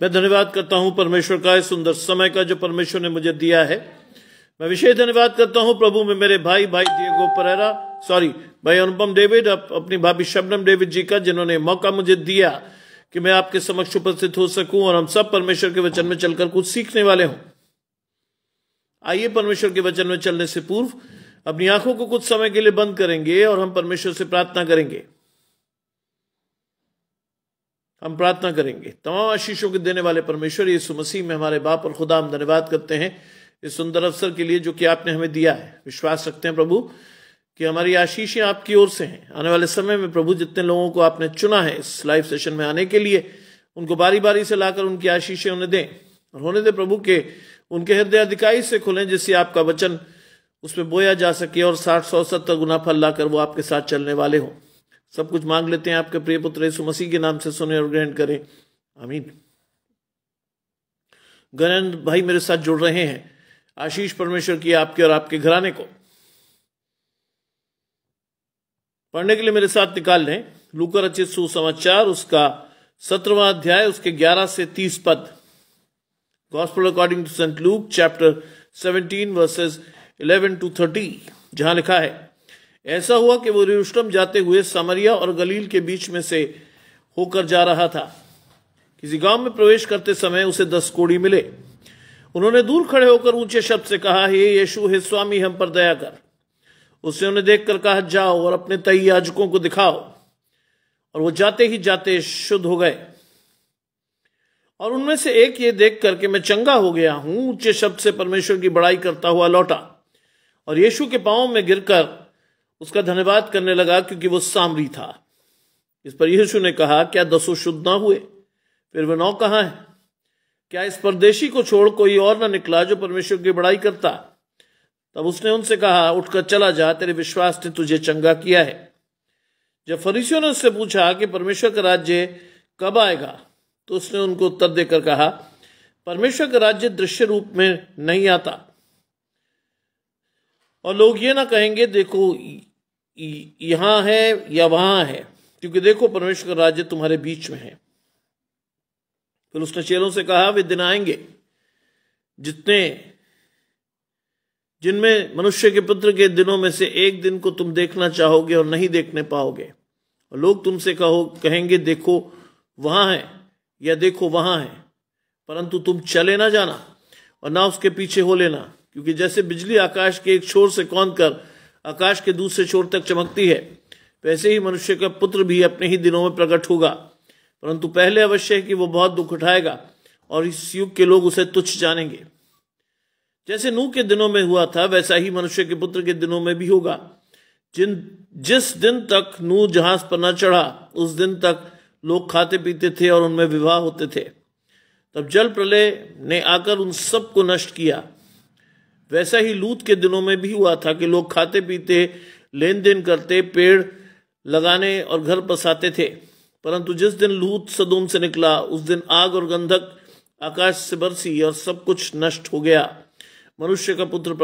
मैं धन्यवाद करता हूं परमेश्वर का इस सुंदर समय का जो परमेश्वर ने मुझे दिया है। मैं विशेष धन्यवाद करता हूं प्रभु में मेरे भाई डिएगो परेरा, भाई अनुपम डेविड, अपनी भाभी शबनम डेविड जी का, जिन्होंने मौका मुझे दिया कि मैं आपके समक्ष उपस्थित हो सकूं और हम सब परमेश्वर के वचन में चलकर कुछ सीखने वाले हों। आइए परमेश्वर के वचन में चलने से पूर्व अपनी आंखों को कुछ समय के लिए बंद करेंगे और हम परमेश्वर से प्रार्थना करेंगे। हम प्रार्थना करेंगे। तमाम आशीषों के देने वाले परमेश्वर यीशु मसीह में हमारे बाप और खुदा, हम धन्यवाद करते हैं इस सुंदर अवसर के लिए जो कि आपने हमें दिया है। विश्वास रखते हैं प्रभु कि हमारी आशीषें आपकी ओर से हैं। आने वाले समय में प्रभु जितने लोगों को आपने चुना है इस लाइव सेशन में आने के लिए, उनको बारी बारी से लाकर उनकी आशीषें उन्हें दें और होने दे प्रभु के उनके हृदय अधिकाई से खुलें, जिससे आपका वचन उसमें बोया जा सके और 60, 100, 70 गुना फल लाकर वो आपके साथ चलने वाले हों। सब कुछ मांग लेते हैं आपके प्रिय पुत्र यीशु मसीह के नाम से, सुने और ग्रहण करें, आमीन। गणन भाई मेरे साथ जुड़ रहे हैं। आशीष परमेश्वर की आपके और आपके घराने को। पढ़ने के लिए मेरे साथ निकाल लें लूका रचित सुसमाचार, उसका 17वां अध्याय, उसके 11 से 30 पद। Gospel according to Saint Luke chapter 17 verses 11 to 30, जहां लिखा है, ऐसा हुआ कि वो यरूशलेम जाते हुए सामरिया और गलील के बीच में से होकर जा रहा था। किसी गांव में प्रवेश करते समय उसे 10 कोढ़ी मिले। उन्होंने दूर खड़े होकर ऊंचे शब्द से कहा, हे यीशु, हे स्वामी, हम पर दया कर। उसने उन्हें देखकर कहा, जाओ और अपने तई याजकों को दिखाओ। और वो जाते ही जाते शुद्ध हो गए। और उनमें से एक ये देख करके मैं चंगा हो गया हूं, ऊंचे शब्द से परमेश्वर की बड़ाई करता हुआ लौटा और यीशु के पांवों में गिरकर उसका धन्यवाद करने लगा, क्योंकि वो सामरी था। इस पर यीशु ने कहा, क्या 10 शुद्ध ना हुए? फिर वे 9 कहां हैं? क्या इस परदेशी को छोड़ कोई और ना निकला जो परमेश्वर की बड़ाई करता? तब उसने उनसे कहा, उठकर चला जा, तेरे विश्वास ने तुझे चंगा किया है। जब फरीसियों ने उससे पूछा कि परमेश्वर का राज्य कब आएगा, तो उसने उनको उत्तर देकर कहा, परमेश्वर का राज्य दृश्य रूप में नहीं आता और लोग ये ना कहेंगे, देखो यहां है या वहां है, क्योंकि देखो परमेश्वर का राज्य तुम्हारे बीच में है। फिर उसने चेलों से कहा, वे दिन आएंगे जिनमें मनुष्य के पुत्र के दिनों में से एक दिन को तुम देखना चाहोगे और नहीं देखने पाओगे, और लोग तुमसे कहेंगे, देखो वहां है या देखो वहां है, परंतु तुम चले ना जाना और ना उसके पीछे हो लेना। क्योंकि जैसे बिजली आकाश के एक छोर से कौंधकर आकाश के दूसरे छोर तक चमकती है, वैसे ही मनुष्य का पुत्र भी अपने ही दिनों में प्रकट होगा। परंतु पहले अवश्य है कि वो बहुत दुख उठाएगा और इस युग के लोग उसे तुच्छ जानेंगे। जैसे नूह के दिनों में हुआ था, वैसा ही मनुष्य के पुत्र के दिनों में भी होगा। जिस दिन तक नूह जहाज पर न चढ़ा, उस दिन तक लोग खाते पीते थे और उनमें विवाह होते थे। तब जल प्रलय ने आकर उन सब को नष्ट किया। वैसा ही लूत के दिनों में भी हुआ था कि लोग खाते पीते, लेन देन करते, पेड़ लगाने और घर बसाते थे। परंतु जिस दिन लूत सदोम से निकला, उस दिन आग और गंधक आकाश से बरसी और सब कुछ नष्ट हो गया। मनुष्य के पुत्र के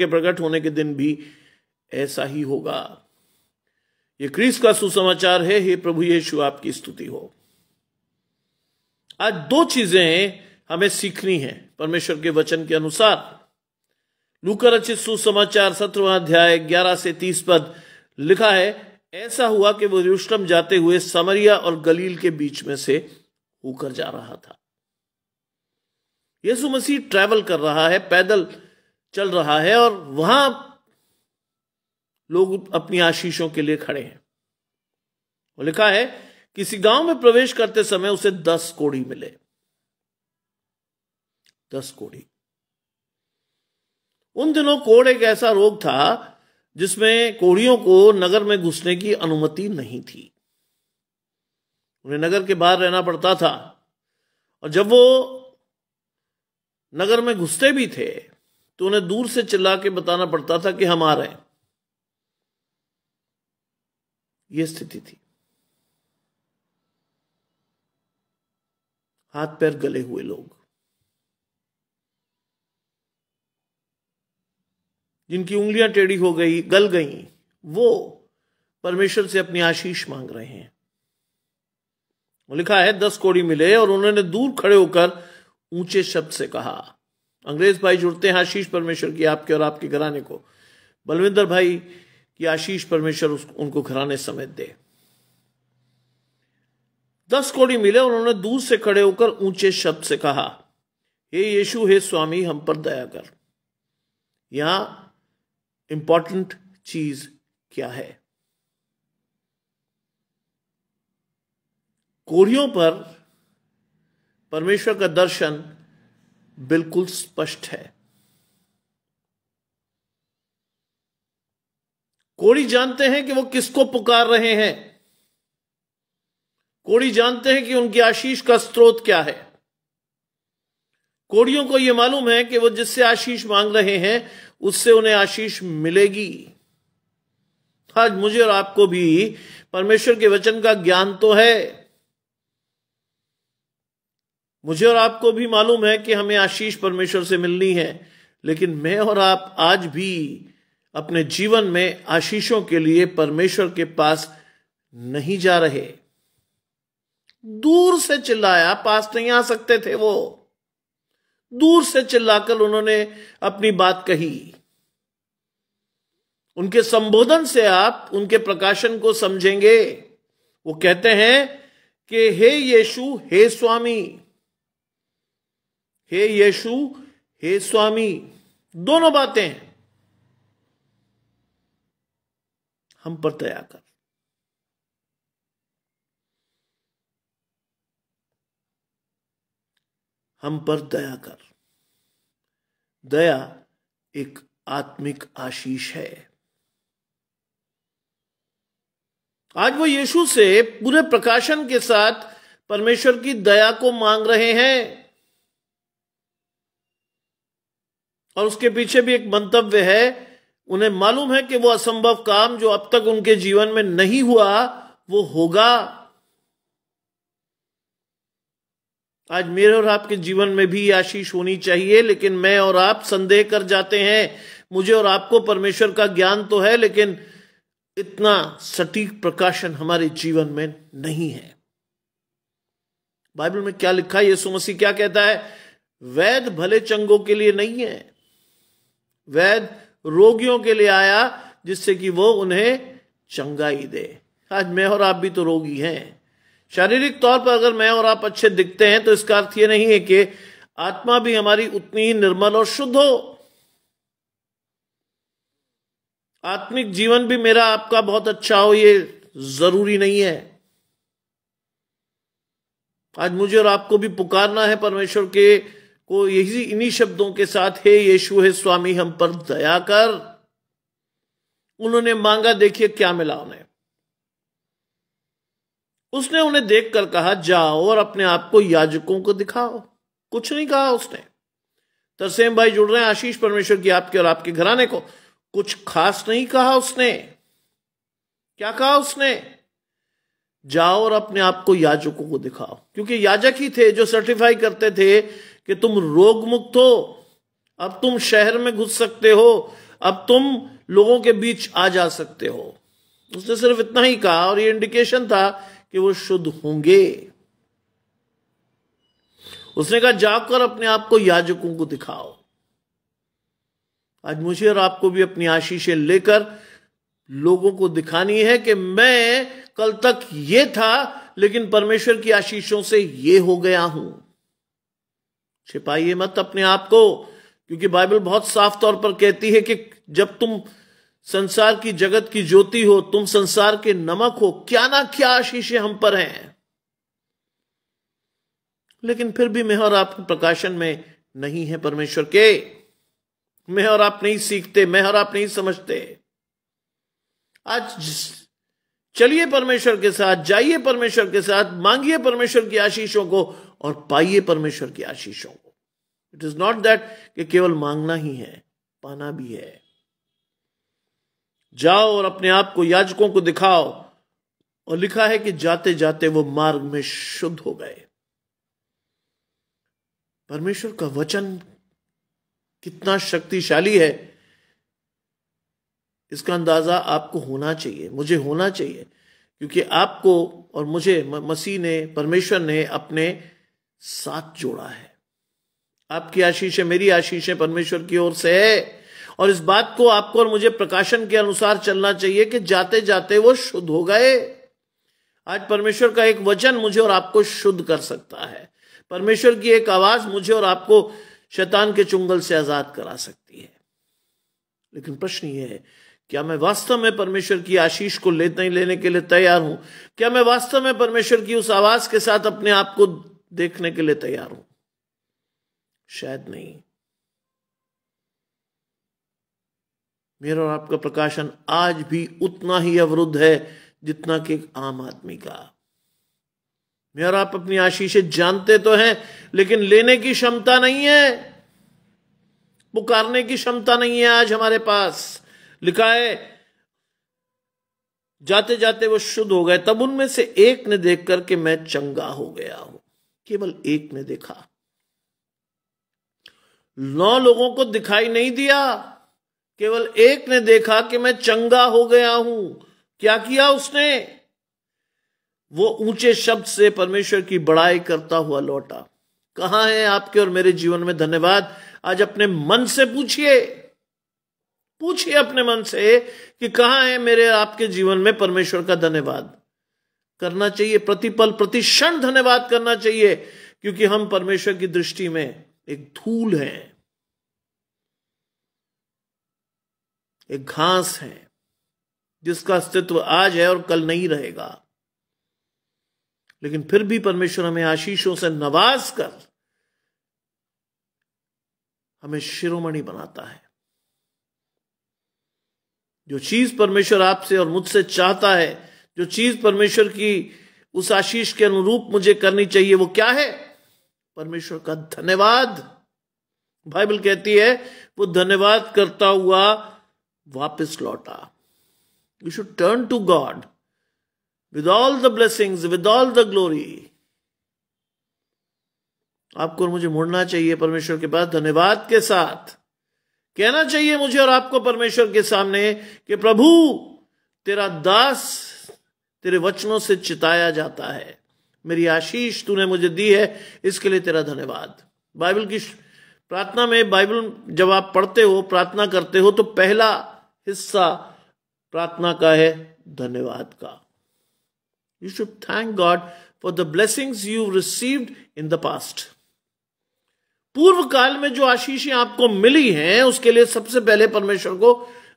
प्रकट होने के दिन भी ऐसा ही होगा। ये क्रिस का सुसमाचार है। हे प्रभु यीशु, आपकी स्तुति हो। आज 2 चीजें हमें सीखनी है परमेश्वर के वचन के अनुसार। लूका रचित सुसमाचार 17वां अध्याय 11 से 30 पद लिखा है, ऐसा हुआ कि वो यरूशलेम जाते हुए सामरिया और गलील के बीच में से होकर जा रहा था। यीशु मसीह ट्रैवल कर रहा है, पैदल चल रहा है और वहां लोग अपनी आशीषों के लिए खड़े हैं। वो लिखा है, किसी गांव में प्रवेश करते समय उसे 10 कोढ़ी मिले। 10 कोढ़ी। उन दिनों कोढ़ एक ऐसा रोग था जिसमें कोढ़ियों को नगर में घुसने की अनुमति नहीं थी। उन्हें नगर के बाहर रहना पड़ता था और जब वो नगर में घुसते भी थे तो उन्हें दूर से चिल्ला के बताना पड़ता था कि हम आ रहे हैं। यह स्थिति थी। हाथ पैर गले हुए लोग, जिनकी उंगलियां टेढ़ी हो गई, गल गई, वो परमेश्वर से अपनी आशीष मांग रहे हैं। लिखा है 10 कोढ़ी मिले और उन्होंने दूर खड़े होकर ऊंचे शब्द से कहा। अंग्रेज भाई जुड़ते हैं, आशीष परमेश्वर की आपके और आपके घराने को। बलविंदर भाई की आशीष परमेश्वर उनको घराने समेत दे। 10 कोढ़ी मिले और उन्होंने दूर से खड़े होकर ऊंचे शब्द से कहा, हे यीशु, हे स्वामी, हम पर दया कर। यहां इंपॉर्टेंट चीज क्या है? कोढ़ियों पर परमेश्वर का दर्शन बिल्कुल स्पष्ट है। कोढ़ी जानते हैं कि वो किसको पुकार रहे हैं। कोढ़ी जानते हैं कि उनकी आशीष का स्रोत क्या है। कोढ़ियों को यह मालूम है कि वो जिससे आशीष मांग रहे हैं उससे उन्हें आशीष मिलेगी। आज मुझे और आपको भी परमेश्वर के वचन का ज्ञान तो है। मुझे और आपको भी मालूम है कि हमें आशीष परमेश्वर से मिलनी है, लेकिन मैं और आप आज भी अपने जीवन में आशीषों के लिए परमेश्वर के पास नहीं जा रहे। दूर से चिल्लाया, पास नहीं आ सकते थे वो। दूर से चिल्लाकर उन्होंने अपनी बात कही। उनके संबोधन से आप उनके प्रकाशन को समझेंगे। वो कहते हैं कि हे यीशु, हे स्वामी, हे यीशु, हे स्वामी। दोनों बातें हैं। हम पर दया कर। हम पर दया कर। दया एक आत्मिक आशीष है। आज वो यीशु से पूरे प्रकाशन के साथ परमेश्वर की दया को मांग रहे हैं। और उसके पीछे भी एक मंतव्य है। उन्हें मालूम है कि वो असंभव काम जो अब तक उनके जीवन में नहीं हुआ वो होगा। आज मेरे और आपके जीवन में भी आशीष होनी चाहिए, लेकिन मैं और आप संदेह कर जाते हैं। मुझे और आपको परमेश्वर का ज्ञान तो है, लेकिन इतना सटीक प्रकाशन हमारे जीवन में नहीं है। बाइबल में क्या लिखा है? यीशु मसीह क्या कहता है? वैद्य भले चंगों के लिए नहीं है, वैद्य रोगियों के लिए आया, जिससे कि वो उन्हें चंगाई दे। आज मैं और आप भी तो रोगी हैं। शारीरिक तौर पर अगर मैं और आप अच्छे दिखते हैं तो इसका अर्थ ये नहीं है कि आत्मा भी हमारी उतनी ही निर्मल और शुद्ध हो। आत्मिक जीवन भी मेरा आपका बहुत अच्छा हो, ये जरूरी नहीं है। आज मुझे और आपको भी पुकारना है परमेश्वर के को यही इन्हीं शब्दों के साथ, हे यीशु, हे स्वामी, हम पर दया कर। उन्होंने मांगा, देखिए क्या मिला उन्हें। उसने उन्हें देखकर कहा, जाओ और अपने आप को याजकों को दिखाओ। कुछ नहीं कहा उसने। तरसेम भाई जुड़ रहे हैं, आशीष परमेश्वर की आपके और आपके घराने को। कुछ खास नहीं कहा उसने। क्या कहा उसने? जाओ और अपने आप को याजकों को दिखाओ। क्योंकि याजक ही थे जो सर्टिफाई करते थे कि तुम रोग मुक्त हो, अब तुम शहर में घुस सकते हो, अब तुम लोगों के बीच आ जा सकते हो। उसने सिर्फ इतना ही कहा और ये इंडिकेशन था कि वो शुद्ध होंगे। उसने कहा, जाकर अपने आप को याजकों को दिखाओ। आज मुझे और आपको भी अपनी आशीषें लेकर लोगों को दिखानी है कि मैं कल तक ये था, लेकिन परमेश्वर की आशीषों से ये हो गया हूं। छिपाइए मत अपने आप को, क्योंकि बाइबल बहुत साफ तौर पर कहती है कि जब तुम संसार की जगत की ज्योति हो, तुम संसार के नमक हो, क्या ना क्या आशीषें हम पर हैं। लेकिन फिर भी मैं और आप प्रकाशन में नहीं है परमेश्वर के। मैं और आप नहीं सीखते, मैं और आप नहीं समझते। आज चलिए परमेश्वर के साथ, जाइए परमेश्वर के साथ, मांगिए परमेश्वर की आशीषों को और पाइए परमेश्वर की आशीषों को। इट इज नॉट दैट कि केवल मांगना ही है, पाना भी है। जाओ और अपने आप को याजकों को दिखाओ। और लिखा है कि जाते जाते वो मार्ग में शुद्ध हो गए। परमेश्वर का वचन कितना शक्तिशाली है, इसका अंदाजा आपको होना चाहिए, मुझे होना चाहिए। क्योंकि आपको और मुझे मसीह ने, परमेश्वर ने अपने साथ जोड़ा है। आपकी आशीष है, मेरी आशीष है, परमेश्वर की ओर से है। और इस बात को आपको और मुझे प्रकाशन के अनुसार चलना चाहिए कि जाते जाते वो शुद्ध हो गए। आज परमेश्वर का एक वचन मुझे और आपको शुद्ध कर सकता है। परमेश्वर की एक आवाज मुझे और आपको शैतान के चुंगल से आजाद करा सकती है। लेकिन प्रश्न ये है, क्या मैं वास्तव में परमेश्वर की आशीष को लेने के लिए तैयार हूं? क्या मैं वास्तव में परमेश्वर की उस आवाज के साथ अपने आप को देखने के लिए तैयार हूं? शायद नहीं। मेरा और आपका प्रकाशन आज भी उतना ही अवरुद्ध है जितना कि एक आम आदमी का। मैं और आप अपनी आशीषें जानते तो हैं, लेकिन लेने की क्षमता नहीं है, पुकारने की क्षमता नहीं है आज हमारे पास। लिखा है, जाते जाते वो शुद्ध हो गए, तब उनमें से एक ने देख करके मैं चंगा हो गया हूं। केवल एक ने देखा, 9 लोगों को दिखाई नहीं दिया, केवल एक ने देखा कि मैं चंगा हो गया हूं। क्या किया उसने? वो ऊंचे शब्द से परमेश्वर की बड़ाई करता हुआ लौटा। कहां है आपके और मेरे जीवन में धन्यवाद? आज अपने मन से पूछिए अपने मन से कि कहां है मेरे आपके जीवन में परमेश्वर का धन्यवाद। करना चाहिए, प्रतिपल प्रति क्षण धन्यवाद करना चाहिए, क्योंकि हम परमेश्वर की दृष्टि में एक धूल हैं, एक घास है जिसका अस्तित्व आज है और कल नहीं रहेगा। लेकिन फिर भी परमेश्वर हमें आशीषों से नवाज कर हमें शिरोमणि बनाता है। जो चीज परमेश्वर आपसे और मुझसे चाहता है, जो चीज परमेश्वर की उस आशीष के अनुरूप मुझे करनी चाहिए, वो क्या है? परमेश्वर का धन्यवाद। बाइबल कहती है वो धन्यवाद करता हुआ वापस लौटा। You should turn to God with all the blessings, with all the glory। आपको और मुझे मुड़ना चाहिए परमेश्वर के पास धन्यवाद के साथ। कहना चाहिए मुझे और आपको परमेश्वर के सामने कि प्रभु, तेरा दास तेरे वचनों से चिताया जाता है, मेरी आशीष तूने मुझे दी है, इसके लिए तेरा धन्यवाद। बाइबल की प्रार्थना में, बाइबल जब आप पढ़ते हो, प्रार्थना करते हो, तो पहला हिस्सा प्रार्थना का है धन्यवाद का। You should thank God for the blessings you've received in the past। पूर्व काल में जो आशीषें आपको मिली हैं, उसके लिए सबसे पहले परमेश्वर को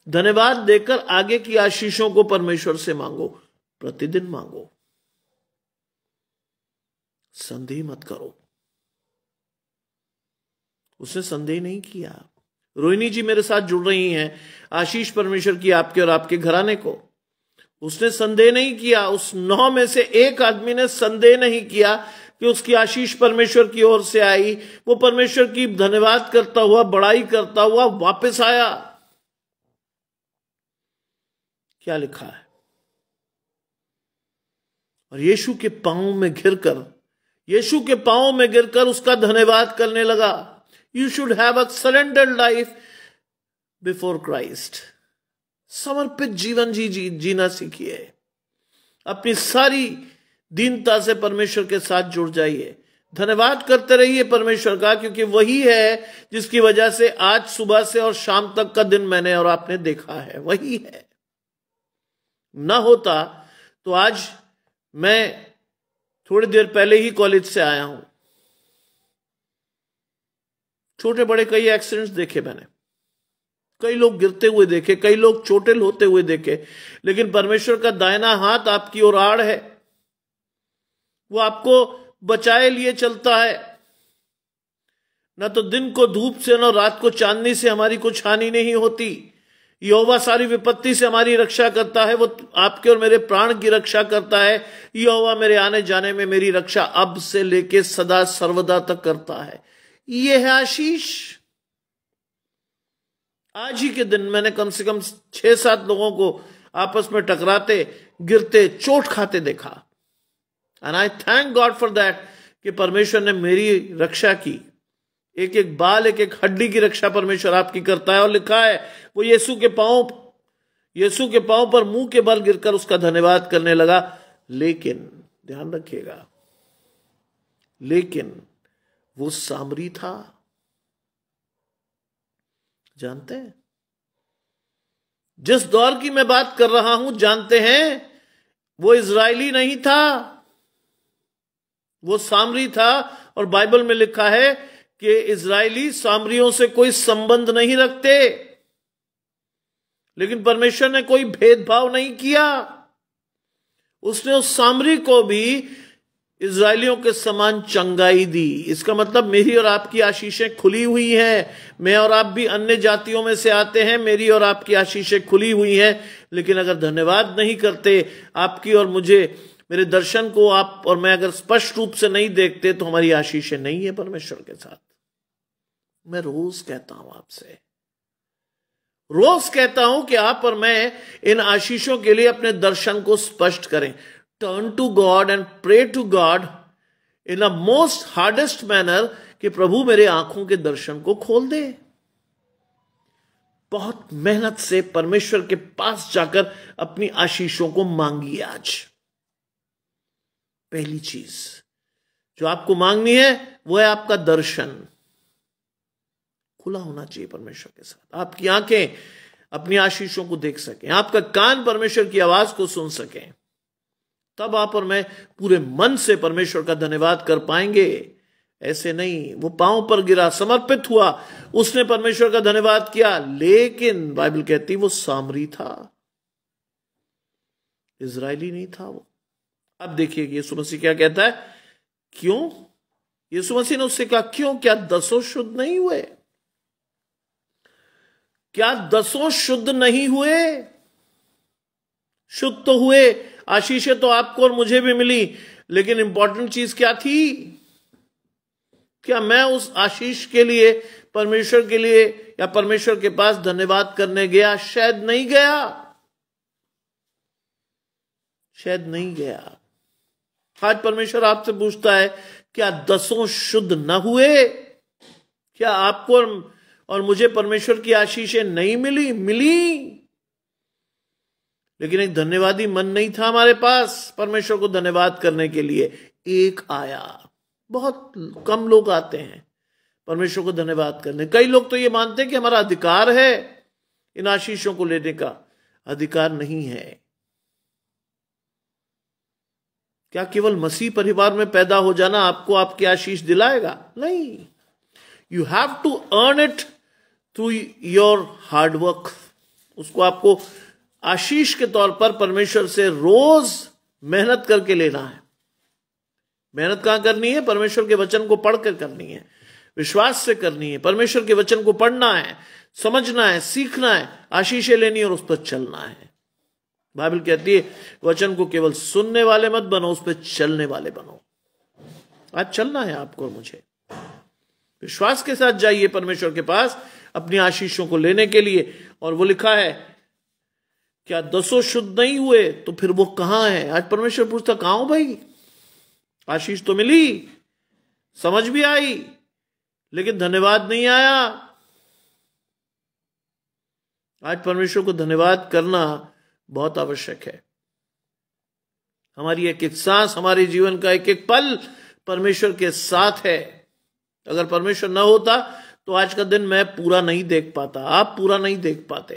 धन्यवाद देकर आगे की आशीषों को परमेश्वर से मांगो। प्रतिदिन मांगो, संदेह मत करो। उसने संदेह नहीं किया। रोहिणी जी मेरे साथ जुड़ रही हैं, आशीष परमेश्वर की आपके और आपके घराने को। उसने संदेह नहीं किया। उस 9 में से एक आदमी ने संदेह नहीं किया कि उसकी आशीष परमेश्वर की ओर से आई। वो परमेश्वर की धन्यवाद करता हुआ, बड़ाई करता हुआ वापस आया। क्या लिखा है? और यीशु के पांव में गिरकर उसका धन्यवाद करने लगा। You should have a surrendered life before Christ. समर्पित जीवन जीना सीखिए। अपनी सारी दीनता से परमेश्वर के साथ जुड़ जाइए। धन्यवाद करते रहिए परमेश्वर का, क्योंकि वही है जिसकी वजह से आज सुबह से और शाम तक का दिन मैंने और आपने देखा है। वही है। न होता तो आज मैं थोड़ी देर पहले ही कॉलेज से आया हूं। छोटे बड़े कई एक्सीडेंट्स देखे मैंने, कई लोग गिरते हुए देखे, कई लोग चोटिल होते हुए देखे, लेकिन परमेश्वर का दाहिना हाथ आपकी ओर आड़ है। वो आपको बचाए लिए चलता है। न तो दिन को धूप से, न रात को चांदनी से हमारी कुछ हानि नहीं होती। यहोवा सारी विपत्ति से हमारी रक्षा करता है। वो आपके और मेरे प्राण की रक्षा करता है। यहोवा मेरे आने जाने में मेरी रक्षा अब से लेके सदा सर्वदा तक करता है। ये है आशीष। आज ही के दिन मैंने कम से कम 6-7 लोगों को आपस में टकराते, गिरते, चोट खाते देखा। And I thank God for that कि परमेश्वर ने मेरी रक्षा की। एक एक बाल, एक एक हड्डी की रक्षा परमेश्वर आपकी करता है। और लिखा है वो यीशु के पांव यीशु के पांव पर मुंह के बल गिरकर उसका धन्यवाद करने लगा। लेकिन ध्यान रखिएगा, लेकिन वो सामरी था। जानते हैं, जिस दौर की मैं बात कर रहा हूं, जानते हैं, वो इजरायली नहीं था, वो सामरी था। और बाइबल में लिखा है कि इजरायली सामरियों से कोई संबंध नहीं रखते, लेकिन परमेश्वर ने कोई भेदभाव नहीं किया। उसने उस सामरी को भी इजरायलियों के समान चंगाई दी। इसका मतलब मेरी और आपकी आशीषें खुली हुई हैं। मैं और आप भी अन्य जातियों में से आते हैं, मेरी और आपकी आशीषें खुली हुई हैं। लेकिन अगर धन्यवाद नहीं करते, आपकी और मुझे, मेरे दर्शन को आप और मैं अगर स्पष्ट रूप से नहीं देखते, तो हमारी आशीषें नहीं है परमेश्वर के साथ। मैं रोज कहता हूं आपसे, रोज कहता हूं कि आप और मैं इन आशीषों के लिए अपने दर्शन को स्पष्ट करें। Turn to God and pray to God in a most hardest manner कि प्रभु मेरे आंखों के दर्शन को खोल दे। बहुत मेहनत से परमेश्वर के पास जाकर अपनी आशीषों को मांगिए। आज पहली चीज जो आपको मांगनी है वो है आपका दर्शन खुला होना चाहिए परमेश्वर के साथ। आपकी आंखें अपनी आशीषों को देख सकें, आपका कान परमेश्वर की आवाज को सुन सकें। तब आप और मैं पूरे मन से परमेश्वर का धन्यवाद कर पाएंगे। ऐसे नहीं, वो पांव पर गिरा, समर्पित हुआ, उसने परमेश्वर का धन्यवाद किया, लेकिन बाइबल कहती वो सामरी था, इजरायली नहीं था वो। अब देखिए यीशु मसीह क्या कहता है। क्यों? यीशु मसीह ने उससे कहा, क्यों? क्या दसों शुद्ध नहीं हुए? क्या दसों शुद्ध नहीं हुए? शुद्ध तो हुए, आशीषें तो आपको और मुझे भी मिली, लेकिन इंपॉर्टेंट चीज क्या थी? क्या मैं उस आशीष के लिए, परमेश्वर के लिए या परमेश्वर के पास धन्यवाद करने गया? शायद नहीं गया, शायद नहीं गया। आज परमेश्वर आपसे पूछता है, क्या दसों शुद्ध न हुए? क्या आपको और मुझे परमेश्वर की आशीषें नहीं मिली? मिली, लेकिन एक धन्यवादी मन नहीं था हमारे पास परमेश्वर को धन्यवाद करने के लिए। एक आया, बहुत कम लोग आते हैं परमेश्वर को धन्यवाद करने। कई लोग तो ये मानते हैं कि हमारा अधिकार है इन आशीषों को लेने का। अधिकार नहीं है। क्या केवल मसीह परिवार में पैदा हो जाना आपको आपकी आशीष दिलाएगा? नहीं। You have to earn it through your hard work. उसको आपको आशीष के तौर पर परमेश्वर से रोज मेहनत करके लेना है। मेहनत कहां करनी है? परमेश्वर के वचन को पढ़कर करनी है, विश्वास से करनी है। परमेश्वर के वचन को पढ़ना है, समझना है, सीखना है, आशीषें लेनी है और उस पर चलना है। बाइबल कहती है वचन को केवल सुनने वाले मत बनो, उस पर चलने वाले बनो। आज चलना है आपको और मुझे। विश्वास के साथ जाइए परमेश्वर के पास अपनी आशीषों को लेने के लिए। और वो लिखा है, क्या दसों शुद्ध नहीं हुए? तो फिर वो कहां है? आज परमेश्वर पूछता, कहां हो भाई? आशीष तो मिली, समझ भी आई, लेकिन धन्यवाद नहीं आया। आज परमेश्वर को धन्यवाद करना बहुत आवश्यक है। हमारी एक एक सांस, हमारे जीवन का एक एक पल परमेश्वर के साथ है। अगर परमेश्वर न होता तो आज का दिन मैं पूरा नहीं देख पाता, आप पूरा नहीं देख पाते।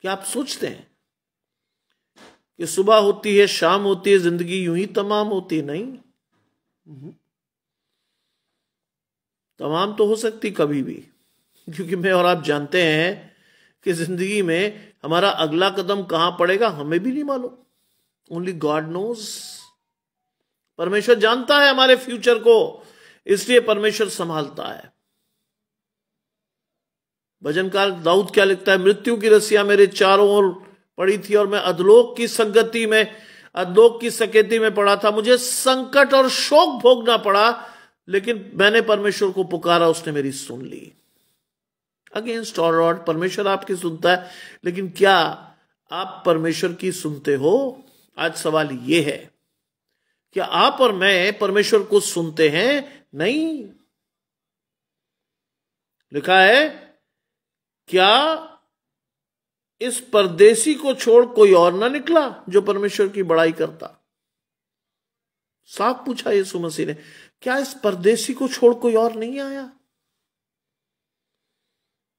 क्या आप सोचते हैं कि सुबह होती है, शाम होती है, जिंदगी यूं ही तमाम होती? नहीं, तमाम तो हो सकती कभी भी, क्योंकि मैं और आप जानते हैं कि जिंदगी में हमारा अगला कदम कहां पड़ेगा हमें भी नहीं मालूम। Only God knows. परमेश्वर जानता है हमारे फ्यूचर को, इसलिए परमेश्वर संभालता है। भजनकार दाऊद क्या लिखता है? मृत्यु की रस्सियां मेरे चारों ओर पड़ी थी और मैं अधलोक की संगति में, अधलोक की सकेती में पड़ा था। मुझे संकट और शोक भोगना पड़ा, लेकिन मैंने परमेश्वर को पुकारा, उसने मेरी सुन ली। अगेंस्ट ऑल ऑड परमेश्वर आपकी सुनता है, लेकिन क्या आप परमेश्वर की सुनते हो? आज सवाल यह है, क्या आप और मैं परमेश्वर को सुनते हैं? नहीं। लिखा है, क्या इस परदेसी को छोड़ कोई और ना निकला जो परमेश्वर की बड़ाई करता। साफ पूछा यीशु मसीह ने, क्या इस परदेसी को छोड़ कोई और नहीं आया?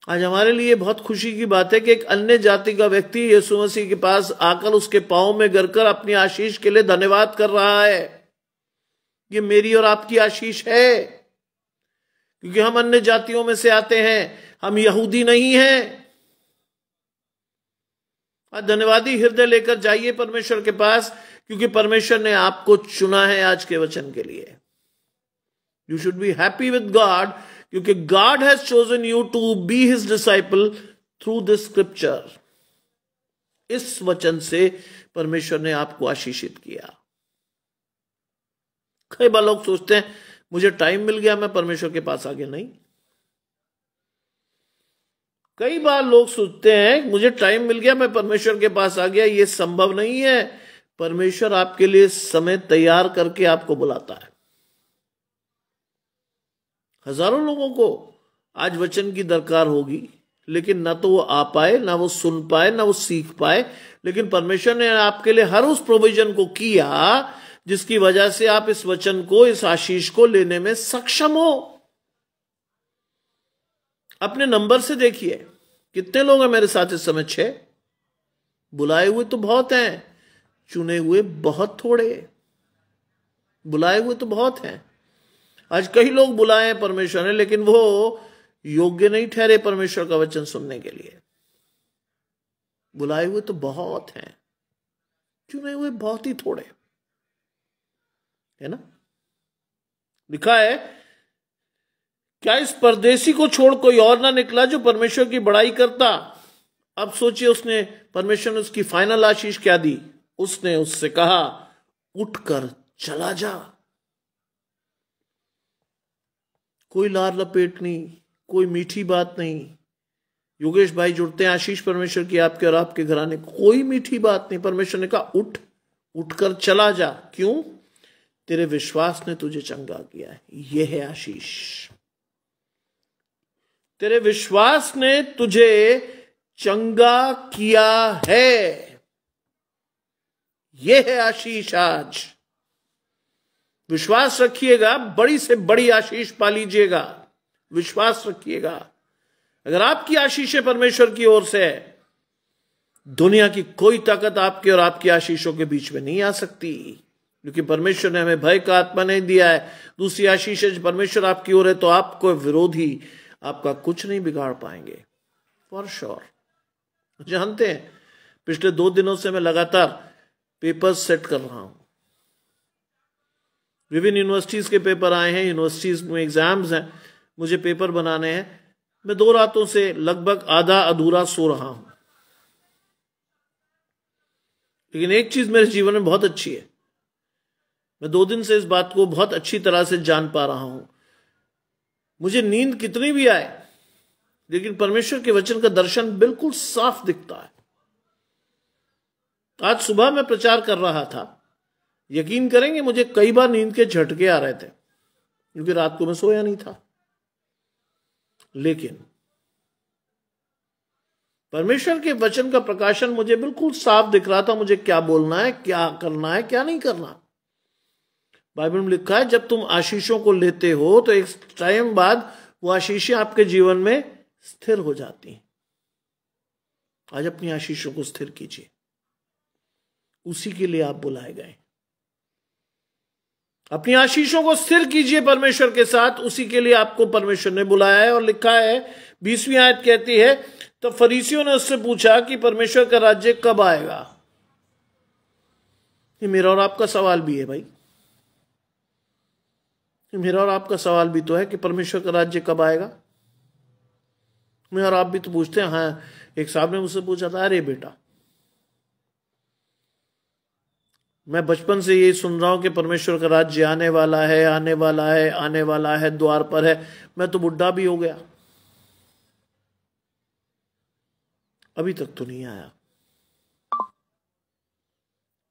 आज हमारे लिए बहुत खुशी की बात है कि एक अन्य जाति का व्यक्ति यीशु मसीह के पास आकर उसके पांव में गिरकर अपनी आशीष के लिए धन्यवाद कर रहा है। ये मेरी और आपकी आशीष है, क्योंकि हम अन्य जातियों में से आते हैं, हम यहूदी नहीं हैं। आज धन्यवादी हृदय लेकर जाइए परमेश्वर के पास, क्योंकि परमेश्वर ने आपको चुना है आज के वचन के लिए। You should be happy with God, क्योंकि God has chosen you to be his disciple through this scripture. इस वचन से परमेश्वर ने आपको आशीषित किया। कई बार लोग सोचते हैं मुझे टाइम मिल गया, मैं परमेश्वर के पास आ गया। नहीं, कई बार लोग सोचते हैं मुझे टाइम मिल गया, मैं परमेश्वर के पास आ गया। यह संभव नहीं है। परमेश्वर आपके लिए समय तैयार करके आपको बुलाता है। हजारों लोगों को आज वचन की दरकार होगी, लेकिन ना तो वो आ पाए, ना वो सुन पाए, ना वो सीख पाए। लेकिन परमेश्वर ने आपके लिए हर उस प्रोविजन को किया जिसकी वजह से आप इस वचन को, इस आशीष को लेने में सक्षम हो। अपने नंबर से देखिए, कितने लोग हैं मेरे साथ इस समय? 6। बुलाए हुए तो बहुत हैं, चुने हुए बहुत थोड़े। बुलाए हुए तो बहुत हैं। आज कई लोग बुलाए हैं परमेश्वर ने, लेकिन वो योग्य नहीं ठहरे परमेश्वर का वचन सुनने के लिए। बुलाए हुए तो बहुत हैं, चुने हुए बहुत ही थोड़े, है ना? लिखा है, क्या इस परदेसी को छोड़ कोई और ना निकला जो परमेश्वर की बड़ाई करता? अब सोचिए, उसने, परमेश्वर ने उसकी फाइनल आशीष क्या दी? उसने उससे कहा, उठकर चला जा। कोई लार लपेट नहीं, कोई मीठी बात नहीं। योगेश भाई जुड़ते हैं, आशीष परमेश्वर की आपके और आपके घराने। कोई मीठी बात नहीं। परमेश्वर ने कहा, उठकर चला जा। क्यों? तेरे विश्वास ने तुझे चंगा किया है। यह है आशीष। तेरे विश्वास ने तुझे चंगा किया है। यह है आशीष। आज विश्वास रखिएगा, बड़ी से बड़ी आशीष पा लीजिएगा। विश्वास रखिएगा। अगर आपकी आशीषें परमेश्वर की ओर से है, दुनिया की कोई ताकत आपके और आपकी आशीषों के बीच में नहीं आ सकती, क्योंकि परमेश्वर ने हमें भय का आत्मा नहीं दिया है। दूसरी आशीष है, परमेश्वर आपकी ओर है तो आपको विरोधी आपका कुछ नहीं बिगाड़ पाएंगे, फॉर श्योर। जानते हैं, पिछले 2 दिनों से मैं लगातार पेपर्स सेट कर रहा हूं। विभिन्न यूनिवर्सिटीज के पेपर आए हैं, यूनिवर्सिटीज में एग्जाम्स हैं, मुझे पेपर बनाने हैं। मैं 2 रातों से लगभग आधा अधूरा सो रहा हूं। लेकिन एक चीज मेरे जीवन में बहुत अच्छी है, मैं 2 दिन से इस बात को बहुत अच्छी तरह से जान पा रहा हूं। मुझे नींद कितनी भी आए, लेकिन परमेश्वर के वचन का दर्शन बिल्कुल साफ दिखता है। आज सुबह मैं प्रचार कर रहा था, यकीन करेंगे मुझे कई बार नींद के झटके आ रहे थे, क्योंकि रात को मैं सोया नहीं था। लेकिन परमेश्वर के वचन का प्रकाशन मुझे बिल्कुल साफ दिख रहा था, मुझे क्या बोलना है, क्या करना है, क्या नहीं करना। बाइबल में लिखा है, जब तुम आशीषों को लेते हो तो एक टाइम बाद वो आशीषें आपके जीवन में स्थिर हो जाती हैं। आज अपनी आशीषों को स्थिर कीजिए, उसी के लिए आप बुलाए गए। अपनी आशीषों को स्थिर कीजिए परमेश्वर के साथ, उसी के लिए आपको परमेश्वर ने बुलाया है। और लिखा है, 20वीं आयत कहती है, तो फरीसियों ने उससे पूछा कि परमेश्वर का राज्य कब आएगा? ये मेरा और आपका सवाल भी है भाई, मेरा और आपका सवाल भी तो है कि परमेश्वर का राज्य कब आएगा। मैं और आप भी तो पूछते हैं। हाँ, एक साहब ने मुझसे पूछा था, अरे बेटा, मैं बचपन से यही सुन रहा हूं कि परमेश्वर का राज्य आने वाला है, आने वाला है, आने वाला है, द्वार पर है। मैं तो बुढ़ा भी हो गया, अभी तक तो नहीं आया।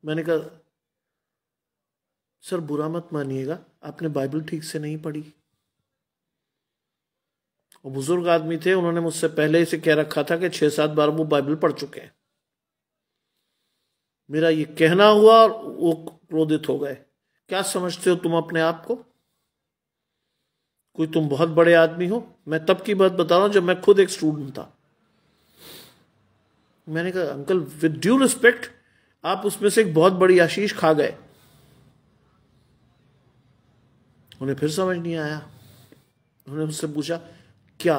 मैंने कहा, सर बुरा मत मानिएगा, आपने बाइबल ठीक से नहीं पढ़ी। वो बुजुर्ग आदमी थे, उन्होंने मुझसे पहले से कह रखा था कि 6-7 बार वो बाइबल पढ़ चुके हैं। मेरा ये कहना हुआ और वो क्रोधित हो गए। क्या समझते हो तुम अपने आप को? कोई तुम बहुत बड़े आदमी हो? मैं तब की बात बता रहा हूं जब मैं खुद एक स्टूडेंट था। मैंने कहा अंकल विद ड्यू रिस्पेक्ट, आप उसमें से एक बहुत बड़ी आशीष खा गए। उन्हें फिर समझ नहीं आया। उन्होंने मुझसे पूछा क्या?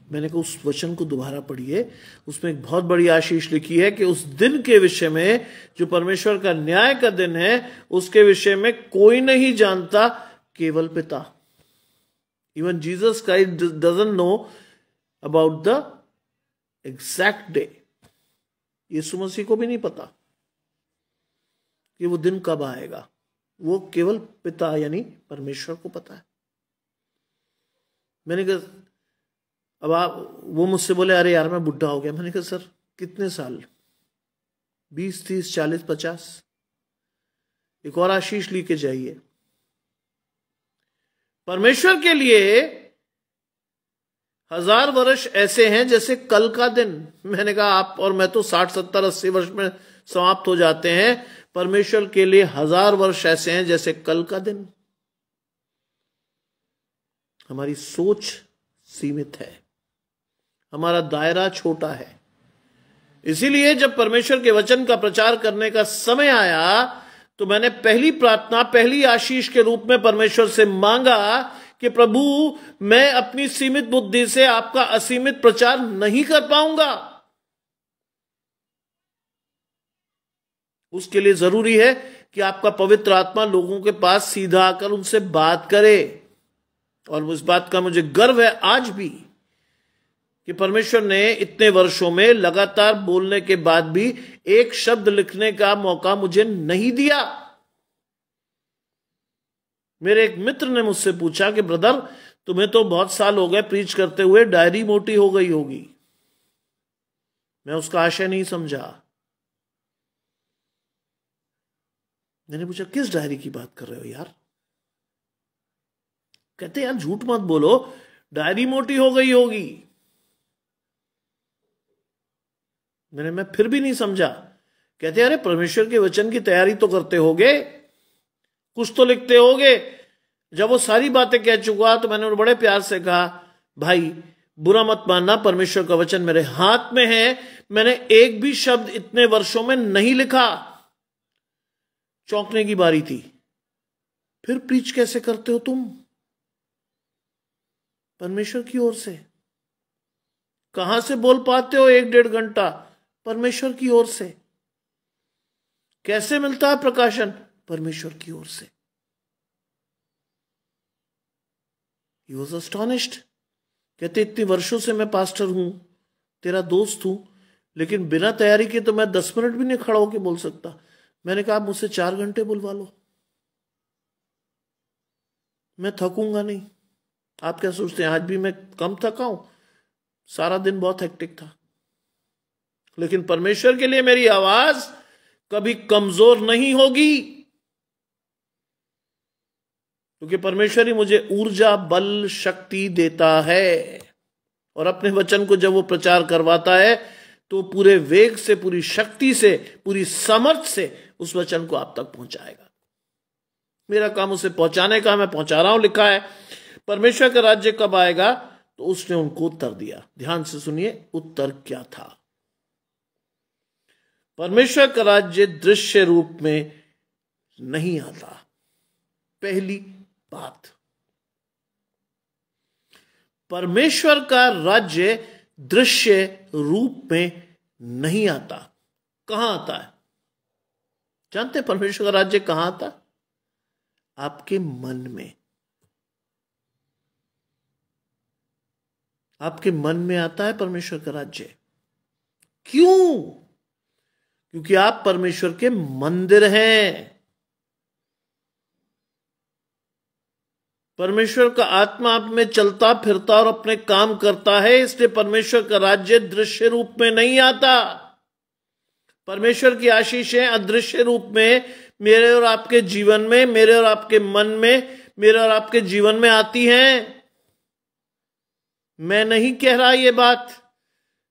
मैंने कहा उस वचन को दोबारा पढ़िए, उसमें एक बहुत बड़ी आशीष लिखी है कि उस दिन के विषय में, जो परमेश्वर का न्याय का दिन है, उसके विषय में कोई नहीं जानता, केवल पिता। Even Jesus Christ doesn't know about the exact day. यीशु मसीह को भी नहीं पता कि वो दिन कब आएगा, वो केवल पिता यानी परमेश्वर को पता है। मैंने कहा अब वो मुझसे बोले अरे यार मैं बुढ़ा हो गया। मैंने कहा सर कितने साल? 20, 30, 40, 50? एक और आशीष लेके जाइए। परमेश्वर के लिए 1000 वर्ष ऐसे हैं जैसे कल का दिन। मैंने कहा आप और मैं तो 60, 70, 80 वर्ष में समाप्त हो जाते हैं, परमेश्वर के लिए 1000 वर्ष ऐसे हैं जैसे कल का दिन। हमारी सोच सीमित है, हमारा दायरा छोटा है। इसीलिए जब परमेश्वर के वचन का प्रचार करने का समय आया तो मैंने पहली प्रार्थना, पहली आशीष के रूप में परमेश्वर से मांगा कि प्रभु मैं अपनी सीमित बुद्धि से आपका असीमित प्रचार नहीं कर पाऊंगा। उसके लिए जरूरी है कि आपका पवित्र आत्मा लोगों के पास सीधा आकर उनसे बात करे। और उस बात का मुझे गर्व है आज भी कि परमेश्वर ने इतने वर्षों में लगातार बोलने के बाद भी एक शब्द लिखने का मौका मुझे नहीं दिया। मेरे एक मित्र ने मुझसे पूछा कि ब्रदर तुम्हें तो बहुत साल हो गए प्रीच करते हुए, डायरी मोटी हो गई होगी। मैं उसका आशय नहीं समझा। मैंने पूछा किस डायरी की बात कर रहे हो यार? कहते यार झूठ मत बोलो, डायरी मोटी हो गई होगी। मैं फिर भी नहीं समझा। कहते अरे परमेश्वर के वचन की तैयारी तो करते होगे, कुछ तो लिखते होगे। जब वो सारी बातें कह चुका तो मैंने बड़े प्यार से कहा भाई बुरा मत मानना, परमेश्वर का वचन मेरे हाथ में है, मैंने एक भी शब्द इतने वर्षों में नहीं लिखा। चौंकने की बारी थी। फिर प्रीच कैसे करते हो तुम? परमेश्वर की ओर से। कहां से बोल पाते हो 1-1.5 घंटा? परमेश्वर की ओर से। कैसे मिलता है प्रकाशन? परमेश्वर की ओर से। He was astonished। कहते इतने वर्षों से मैं पास्टर हूं, तेरा दोस्त हूं, लेकिन बिना तैयारी के तो मैं 10 मिनट भी नहीं खड़ा होकर बोल सकता। मैंने कहा आप मुझसे 4 घंटे बुलवा लो, मैं थकूंगा नहीं। आप क्या सोचते हैं आज भी मैं कम थका हूं? सारा दिन बहुत हेक्टिक था, लेकिन परमेश्वर के लिए मेरी आवाज कभी कमजोर नहीं होगी, क्योंकि परमेश्वर ही मुझे ऊर्जा, बल, शक्ति देता है। और अपने वचन को जब वो प्रचार करवाता है तो पूरे वेग से, पूरी शक्ति से, पूरी समर्थ से उस वचन को आप तक पहुंचाएगा। मेरा काम उसे पहुंचाने का, मैं पहुंचा रहा हूं। लिखा है परमेश्वर का राज्य कब आएगा? तो उसने उनको उत्तर दिया। ध्यान से सुनिए उत्तर क्या था। परमेश्वर का राज्य दृश्य रूप में नहीं आता। पहली बात, परमेश्वर का राज्य दृश्य रूप में नहीं आता। कहां आता है? जानते हैं परमेश्वर का राज्य कहां आता? आपके मन में। आपके मन में आता है परमेश्वर का राज्य। क्यों? क्योंकि आप परमेश्वर के मंदिर हैं। परमेश्वर का आत्मा आप में चलता फिरता और अपने काम करता है, इसलिए परमेश्वर का राज्य दृश्य रूप में नहीं आता। परमेश्वर की आशीषें अदृश्य रूप में मेरे और आपके जीवन में, मेरे और आपके मन में, मेरे और आपके जीवन में आती हैं। मैं नहीं कह रहा ये बात,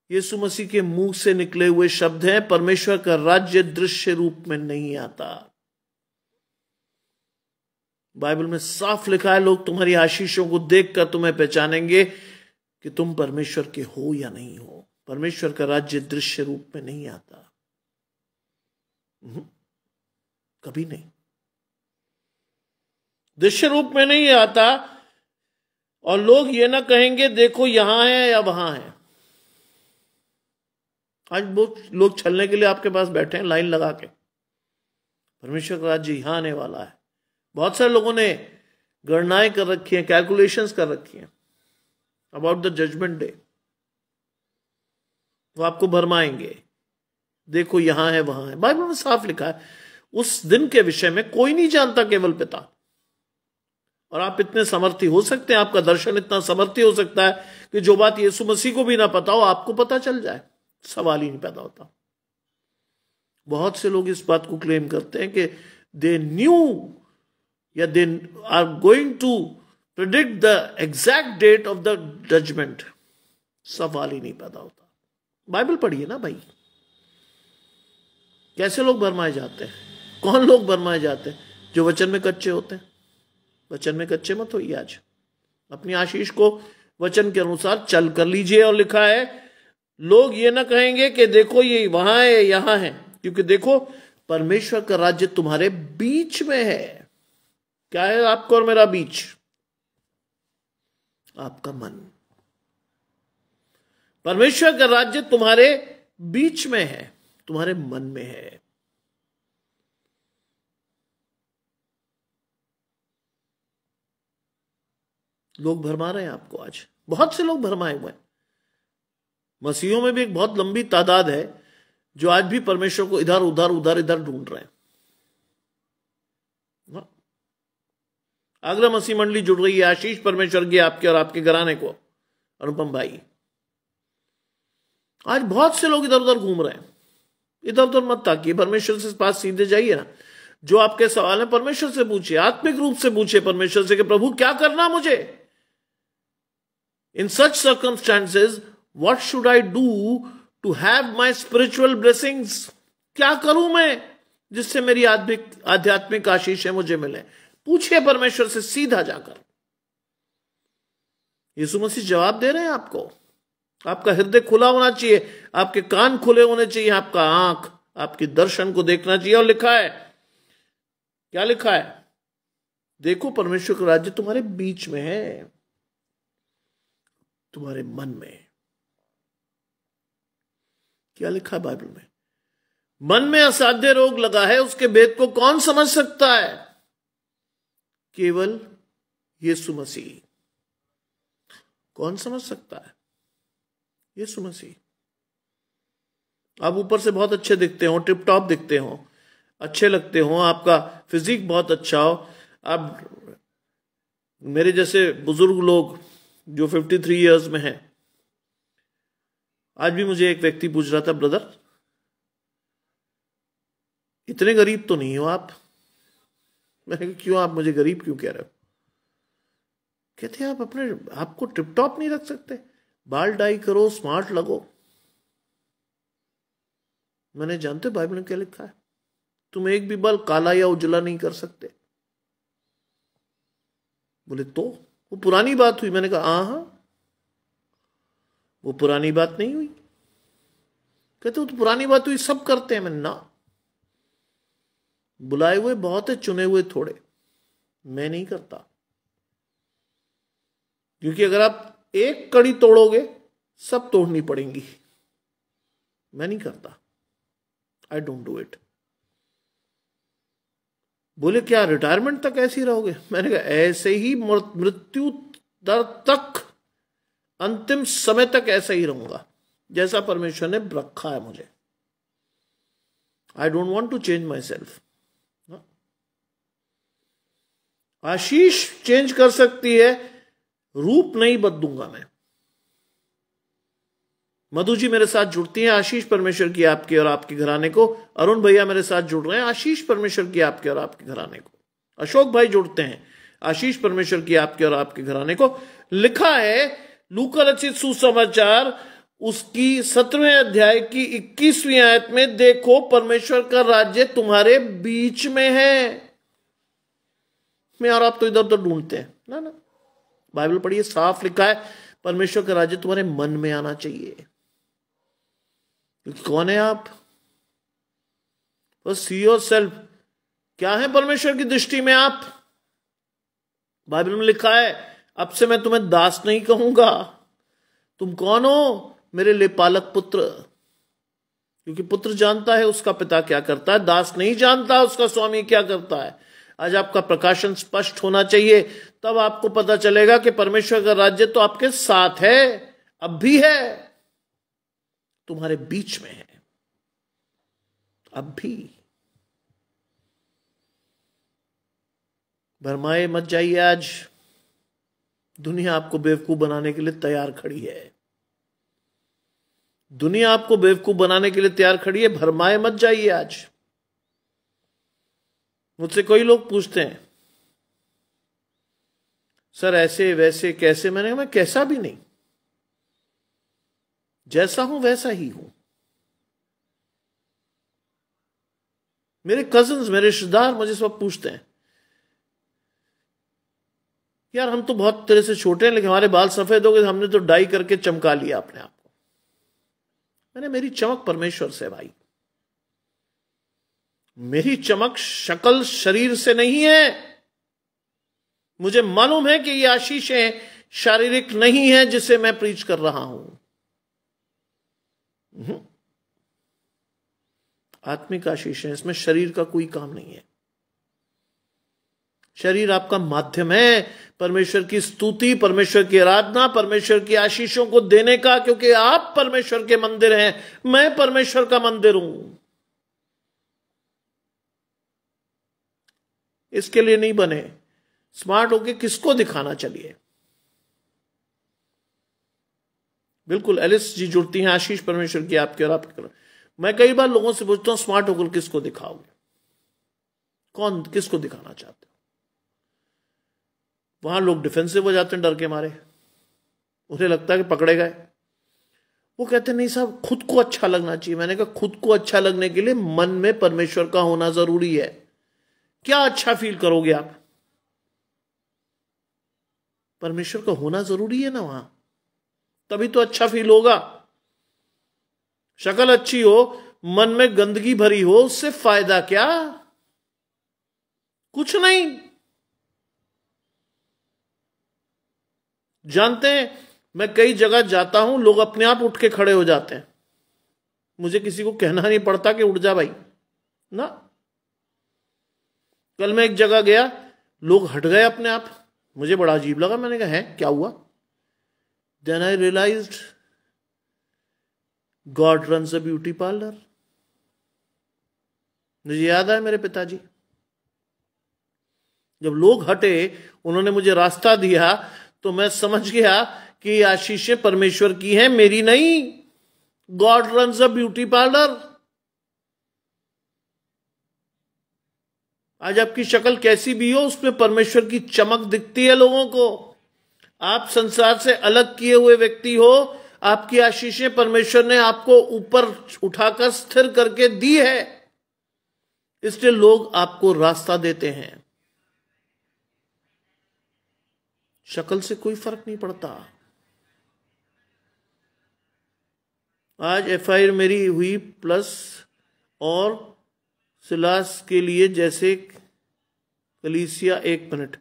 यीशु मसीह के मुंह से निकले हुए शब्द हैं। परमेश्वर का राज्य दृश्य रूप में नहीं आता। बाइबल में साफ लिखा है, लोग तुम्हारी आशीषों को देखकर तुम्हें पहचानेंगे कि तुम परमेश्वर के हो या नहीं हो। परमेश्वर का राज्य दृश्य रूप में नहीं आता, कभी नहीं, दृश्य रूप में नहीं आता। और लोग ये ना कहेंगे देखो यहां है या वहां है। आज लोग छलने के लिए आपके पास बैठे हैं लाइन लगा के। परमेश्वर का राज्य यहां आने वाला है। बहुत सारे लोगों ने गणनाएं कर रखी हैं, कैलकुलेशंस कर रखी हैं अबाउट द जजमेंट डे। वो आपको भरमाएंगे, देखो यहां है वहां है। बाइबल में साफ लिखा है, उस दिन के विषय में कोई नहीं जानता, केवल पिता। और आप इतने समर्थी हो सकते हैं, आपका दर्शन इतना समर्थी हो सकता है कि जो बात यीशु मसीह को भी ना पता हो आपको पता चल जाए, सवाल ही नहीं पैदा होता। बहुत से लोग इस बात को क्लेम करते हैं कि दे न्यू या they are going to predict the exact date of the judgement. सवाल ही नहीं पैदा होता। बाइबल पढ़िए ना भाई। कैसे लोग भरमाए जाते हैं? कौन लोग भरमाए जाते हैं? जो वचन में कच्चे होते हैं। वचन में कच्चे मत होइए। आज अपनी आशीष को वचन के अनुसार चल कर लीजिए। और लिखा है, लोग ये ना कहेंगे कि देखो ये वहां है यहां है, क्योंकि देखो परमेश्वर का राज्य तुम्हारे बीच में है। क्या है आपका और मेरा बीच? आपका मन। परमेश्वर का राज्य तुम्हारे बीच में है, तुम्हारे मन में है। लोग भरमा रहे हैं आपको। आज बहुत से लोग भरमाए हुए हैं। मसीहों में भी एक बहुत लंबी तादाद है जो आज भी परमेश्वर को इधर उधर ढूंढ रहे हैं। आगरा मसीह मंडली जुड़ रही है। आशीष परमेश्वर की आपके और आपके घराने को। अनुपम भाई, आज बहुत से लोग इधर उधर घूम रहे हैं। इधर उधर मत ताकिए, परमेश्वर से पास सीधे जाइए ना। जो आपके सवाल है परमेश्वर से पूछिए, आत्मिक रूप से पूछिए परमेश्वर से कि प्रभु क्या करना मुझे। In such circumstances what should I do to have my spiritual blessings? क्या करूं मैं जिससे मेरी आध्यात्मिक आशीषें मुझे मिले? पूछिए परमेश्वर से सीधा जाकर। यीशु मसीह जवाब दे रहे हैं आपको। आपका हृदय खुला होना चाहिए, आपके कान खुले होने चाहिए, आपका आंख आपके दर्शन को देखना चाहिए। और लिखा है, क्या लिखा है? देखो परमेश्वर का राज्य तुम्हारे बीच में है, तुम्हारे मन में। क्या लिखा है बाइबल में? मन में असाध्य रोग लगा है, उसके भेद को कौन समझ सकता है? केवल यीशु मसीह। कौन समझ सकता है? यीशु मसीह। आप ऊपर से बहुत अच्छे दिखते हो, टिप टॉप दिखते हो, अच्छे लगते हो, आपका फिजिक बहुत अच्छा हो। आप मेरे जैसे बुजुर्ग लोग जो 53 इयर्स में हैं, आज भी मुझे एक व्यक्ति पूछ रहा था, ब्रदर इतने गरीब तो नहीं हो आप? मैंने कहा क्यों, आप मुझे गरीब क्यों कह रहे हो? कहते आप अपने आपको टिप टॉप नहीं रख सकते? बाल डाई करो, स्मार्ट लगो। मैंने जानते बाइबल में क्या लिखा है? तुम एक भी बाल काला या उजला नहीं कर सकते। बोले तो वो पुरानी बात हुई। मैंने कहा हाँ, वो पुरानी बात नहीं हुई। कहते वो तो पुरानी बात हुई, सब करते हैं। मैंने ना, बुलाए हुए बहुत है, चुने हुए थोड़े। मैं नहीं करता, क्योंकि अगर आप एक कड़ी तोड़ोगे सब तोड़नी पड़ेंगी। मैं नहीं करता, आई डोंट डू इट। बोले क्या रिटायरमेंट तक ऐसे ही रहोगे? मैंने कहा ऐसे ही मृत्यु दर तक, अंतिम समय तक ऐसा ही रहूंगा जैसा परमेश्वर ने रखा है मुझे। I don't want to change myself. आशीष चेंज कर सकती है, रूप नहीं बदलूंगा मैं। मधु जी मेरे साथ जुड़ती हैं, आशीष परमेश्वर की आपके और आपके घराने को। अरुण भैया मेरे साथ जुड़ रहे हैं, आशीष परमेश्वर की आपके और आपके घराने को। अशोक भाई जुड़ते हैं, आशीष परमेश्वर की आपके और आपके घराने को। लिखा है लूका रचित सुसमाचार उसकी 17वें अध्याय की 21वीं आयत में, देखो परमेश्वर का राज्य तुम्हारे बीच में है। मैं और आप तो इधर उधर ढूंढते हैं ना ना, बाइबल पढ़िए, साफ लिखा है परमेश्वर का राज्य तुम्हारे मन में आना चाहिए। क्योंकि कौन है आप? बस सी योर सेल्फ, क्या है परमेश्वर की दृष्टि में आप? बाइबल में लिखा है, अब से मैं तुम्हें दास नहीं कहूंगा। तुम कौन हो? मेरे लिए पालक पुत्र। क्योंकि पुत्र जानता है उसका पिता क्या करता है, दास नहीं जानता उसका स्वामी क्या करता है। आज आपका प्रकाशन स्पष्ट होना चाहिए, तब आपको पता चलेगा कि परमेश्वर का राज्य तो आपके साथ है, अब भी है, तुम्हारे बीच में है, अब भी। भरमाए मत जाइए। आज दुनिया आपको बेवकूफ बनाने के लिए तैयार खड़ी है। दुनिया आपको बेवकूफ बनाने के लिए तैयार खड़ी है, भरमाए मत जाइए। आज मुझसे कई लोग पूछते हैं, सर ऐसे वैसे कैसे? मैंने कहा मैं कैसा भी नहीं, जैसा हूं वैसा ही हूं। मेरे कजिन्स, मेरे रिश्तेदार मुझे सब पूछते हैं, यार हम तो बहुत तेरे से छोटे हैं, लेकिन हमारे बाल सफेद हो गए, हमने तो डाई करके चमका लिया अपने आप को। मैंने, मेरी चमक परमेश्वर से भाई, मेरी चमक शक्ल शरीर से नहीं है। मुझे मालूम है कि ये आशीषें शारीरिक नहीं है जिसे मैं प्रीच कर रहा हूं, आत्मिक आशीषें, इसमें शरीर का कोई काम नहीं है। शरीर आपका माध्यम है परमेश्वर की स्तुति, परमेश्वर की आराधना, परमेश्वर की आशीषों को देने का, क्योंकि आप परमेश्वर के मंदिर हैं, मैं परमेश्वर का मंदिर हूं। इसके लिए नहीं बने स्मार्ट होके किसको दिखाना। चलिए, बिल्कुल एलिस जी जुड़ती हैं, आशीष परमेश्वर की आपके और आपके। मैं कई बार लोगों से पूछता हूं, स्मार्ट होकर किसको दिखाओगे? कौन, किसको दिखाना चाहते हो? वहां लोग डिफेंसिव हो जाते हैं डर के मारे, उन्हें लगता है कि पकड़े गए। वो कहते नहीं साहब, खुद को अच्छा लगना चाहिए। मैंने कहा खुद को अच्छा लगने के लिए मन में परमेश्वर का होना जरूरी है। क्या अच्छा फील करोगे आप? परमेश्वर का होना जरूरी है ना वहां, तभी तो अच्छा फील होगा। शक्ल अच्छी हो, मन में गंदगी भरी हो, उससे फायदा क्या? कुछ नहीं। जानते हैं, मैं कई जगह जाता हूं, लोग अपने आप उठ के खड़े हो जाते हैं, मुझे किसी को कहना नहीं पड़ता कि उठ जा भाई ना। कल मैं एक जगह गया, लोग हट गए अपने आप, मुझे बड़ा अजीब लगा। मैंने कहा है क्या हुआ? Then I realised God runs a beauty parlour. मुझे याद आया मेरे पिताजी, जब लोग हटे, उन्होंने मुझे रास्ता दिया, तो मैं समझ गया कि आशीषें परमेश्वर की हैं, मेरी नहीं। God runs a beauty parlour. आज आपकी शक्ल कैसी भी हो, उसमें परमेश्वर की चमक दिखती है लोगों को। आप संसार से अलग किए हुए व्यक्ति हो, आपकी आशीषें परमेश्वर ने आपको ऊपर उठाकर स्थिर करके दी है, इसलिए लोग आपको रास्ता देते हैं। शक्ल से कोई फर्क नहीं पड़ता। आज एफआईआर मेरी हुई प्लस और सिलास के लिए, जैसे कलीसिया, 1 मिनट,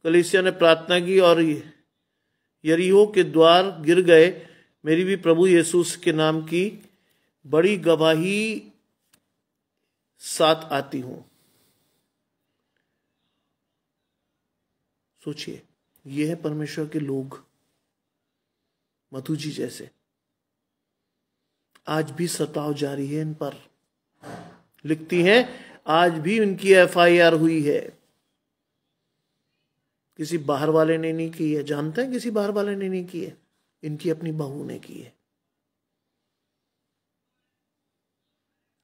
कलीसिया ने प्रार्थना की और यरीहो के द्वार गिर गए। मेरी भी प्रभु यीशु के नाम की बड़ी गवाही साथ आती हूं। सोचिए, ये है परमेश्वर के लोग, मधु जी जैसे। आज भी सताव जारी है इन पर। लिखती हैं, आज भी उनकी एफआईआर हुई है। किसी बाहर वाले ने नहीं की है, जानते हैं किसी बाहर वाले ने नहीं की है, इनकी अपनी बहू ने की है।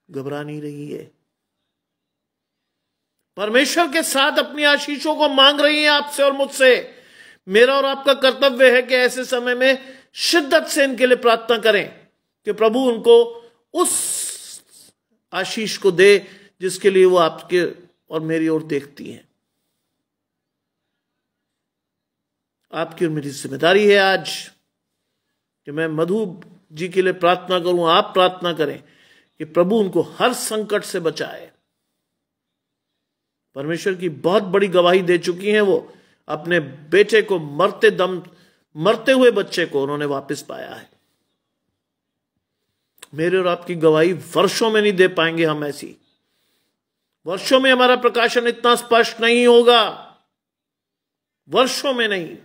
घबरा नहीं रही है, परमेश्वर के साथ अपनी आशीषों को मांग रही है आपसे और मुझसे। मेरा और आपका कर्तव्य है कि ऐसे समय में शिद्दत से इनके लिए प्रार्थना करें कि प्रभु उनको उस आशीष को दे जिसके लिए वो आपके और मेरी ओर देखती हैं। आपकी और मेरी जिम्मेदारी है आज कि मैं मधु जी के लिए प्रार्थना करूं, आप प्रार्थना करें कि प्रभु उनको हर संकट से बचाए। परमेश्वर की बहुत बड़ी गवाही दे चुकी हैं वो, अपने बेटे को मरते हुए बच्चे को उन्होंने वापस पाया है। मेरे और आपकी गवाही वर्षों में नहीं दे पाएंगे हम ऐसी, वर्षों में हमारा प्रकाशन इतना स्पष्ट नहीं होगा, वर्षों में नहीं।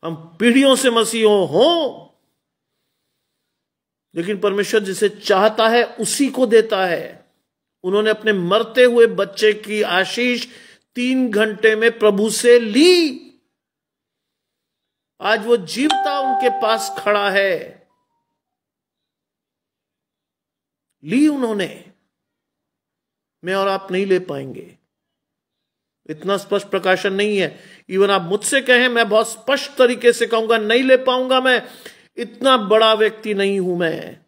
हम पीढ़ियों से मसीहों हों, लेकिन परमेश्वर जिसे चाहता है उसी को देता है। उन्होंने अपने मरते हुए बच्चे की आशीष 3 घंटे में प्रभु से ली। आज वो जीवता उनके पास खड़ा है, ली उन्होंने। मैं और आप नहीं ले पाएंगे, इतना स्पष्ट प्रकाशन नहीं है। इवन आप मुझसे कहें, मैं बहुत स्पष्ट तरीके से कहूंगा नहीं ले पाऊंगा, मैं इतना बड़ा व्यक्ति नहीं हूं मैं।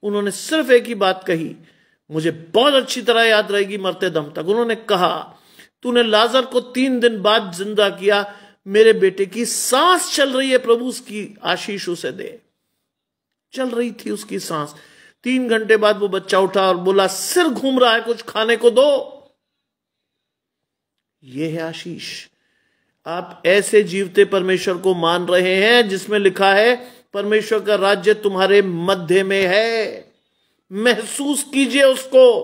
उन्होंने सिर्फ एक ही बात कही, मुझे बहुत अच्छी तरह याद रहेगी मरते दम तक। उन्होंने कहा, तूने लाजर को 3 दिन बाद जिंदा किया, मेरे बेटे की सांस चल रही है, प्रभु उसकी आशीष उसे दे। चल रही थी उसकी सांस। 3 घंटे बाद वो बच्चा उठा और बोला, सिर घूम रहा है, कुछ खाने को दो। ये है आशीष। आप ऐसे जीवते परमेश्वर को मान रहे हैं जिसमें लिखा है परमेश्वर का राज्य तुम्हारे मध्य में है। महसूस कीजिए उसको,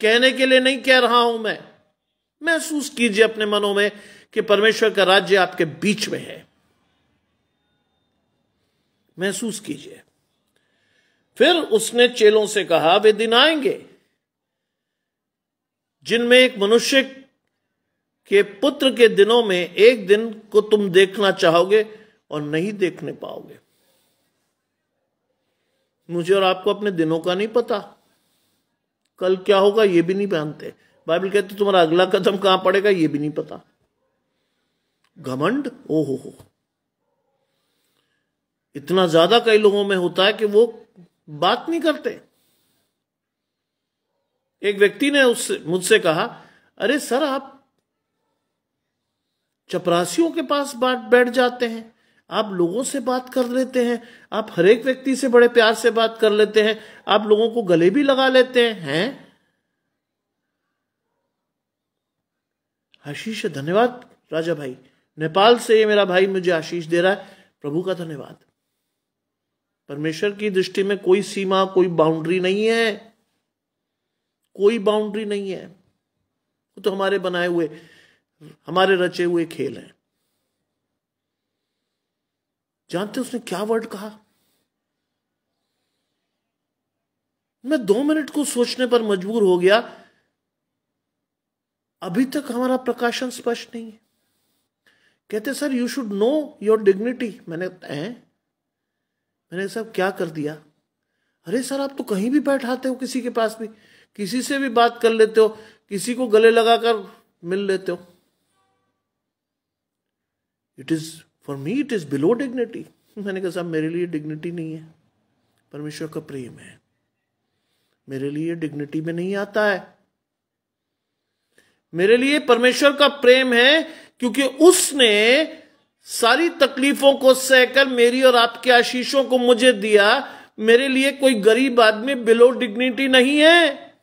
कहने के लिए नहीं कह रहा हूं मैं, महसूस कीजिए अपने मनों में कि परमेश्वर का राज्य आपके बीच में है। महसूस कीजिए। फिर उसने चेलों से कहा, वे दिन आएंगे जिनमें एक मनुष्य के पुत्र के दिनों में एक दिन को तुम देखना चाहोगे और नहीं देखने पाओगे। मुझे और आपको अपने दिनों का नहीं पता, कल क्या होगा ये भी नहीं जानते। बाइबल कहती तुम्हारा अगला कदम कहां पड़ेगा ये भी नहीं पता। घमंड ओहो, इतना ज्यादा कई लोगों में होता है कि वो बात नहीं करते। एक व्यक्ति ने मुझसे कहा, अरे सर आप चपरासियों के पास बैठ जाते हैं, आप लोगों से बात कर लेते हैं, आप हर एक व्यक्ति से बड़े प्यार से बात कर लेते हैं, आप लोगों को गले भी लगा लेते हैं। आशीष, धन्यवाद राजा भाई, नेपाल से ये मेरा भाई मुझे आशीष दे रहा है, प्रभु का धन्यवाद। परमेश्वर की दृष्टि में कोई सीमा, कोई बाउंड्री नहीं है, कोई बाउंड्री नहीं है। वो तो हमारे बनाए हुए, हमारे रचे हुए खेल हैं। जानते उसने क्या वर्ड कहा? मैं 2 मिनट को सोचने पर मजबूर हो गया। अभी तक हमारा प्रकाशन स्पष्ट नहीं है। कहते sir you should know your dignity. मैंने सब क्या कर दिया? अरे सर आप तो कहीं भी बैठाते हो, किसी के पास भी, किसी से भी बात कर लेते हो, किसी को गले लगाकर मिल लेते हो। It is for me it is below dignity. मैंने कहा साहब मेरे लिए डिग्निटी नहीं है, परमेश्वर का प्रेम है, मेरे लिए डिग्निटी में नहीं आता है। मेरे लिए परमेश्वर का प्रेम है क्योंकि उसने सारी तकलीफों को सहकर मेरी और आपके आशीषों को मुझे दिया। मेरे लिए कोई गरीब आदमी बिलो डिग्निटी नहीं है।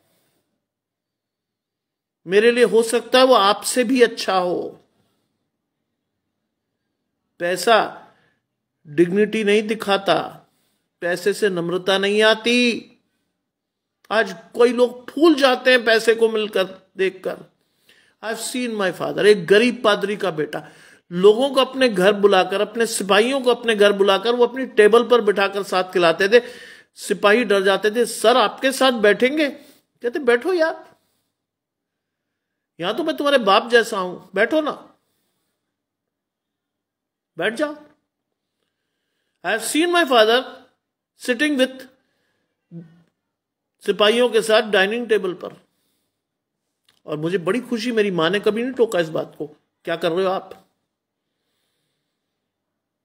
मेरे लिए हो सकता है वो आपसे भी अच्छा हो। पैसा डिग्निटी नहीं दिखाता, पैसे से नम्रता नहीं आती। आज कोई लोग फूल जाते हैं पैसे को मिलकर देखकर। I have seen my father, एक गरीब पादरी का बेटा, लोगों को अपने घर बुलाकर, अपने सिपाहियों को अपने घर बुलाकर वो अपनी टेबल पर बिठाकर साथ खिलाते थे। सिपाही डर जाते थे, सर आपके साथ बैठेंगे? कहते बैठो यार, यहां तो मैं तुम्हारे बाप जैसा हूं, बैठो ना, बैठ जाओ। I have seen my father sitting with सिपाहियों के साथ डाइनिंग टेबल पर। और मुझे बड़ी खुशी, मेरी माँ ने कभी नहीं टोका इस बात को, क्या कर रहे हो आप।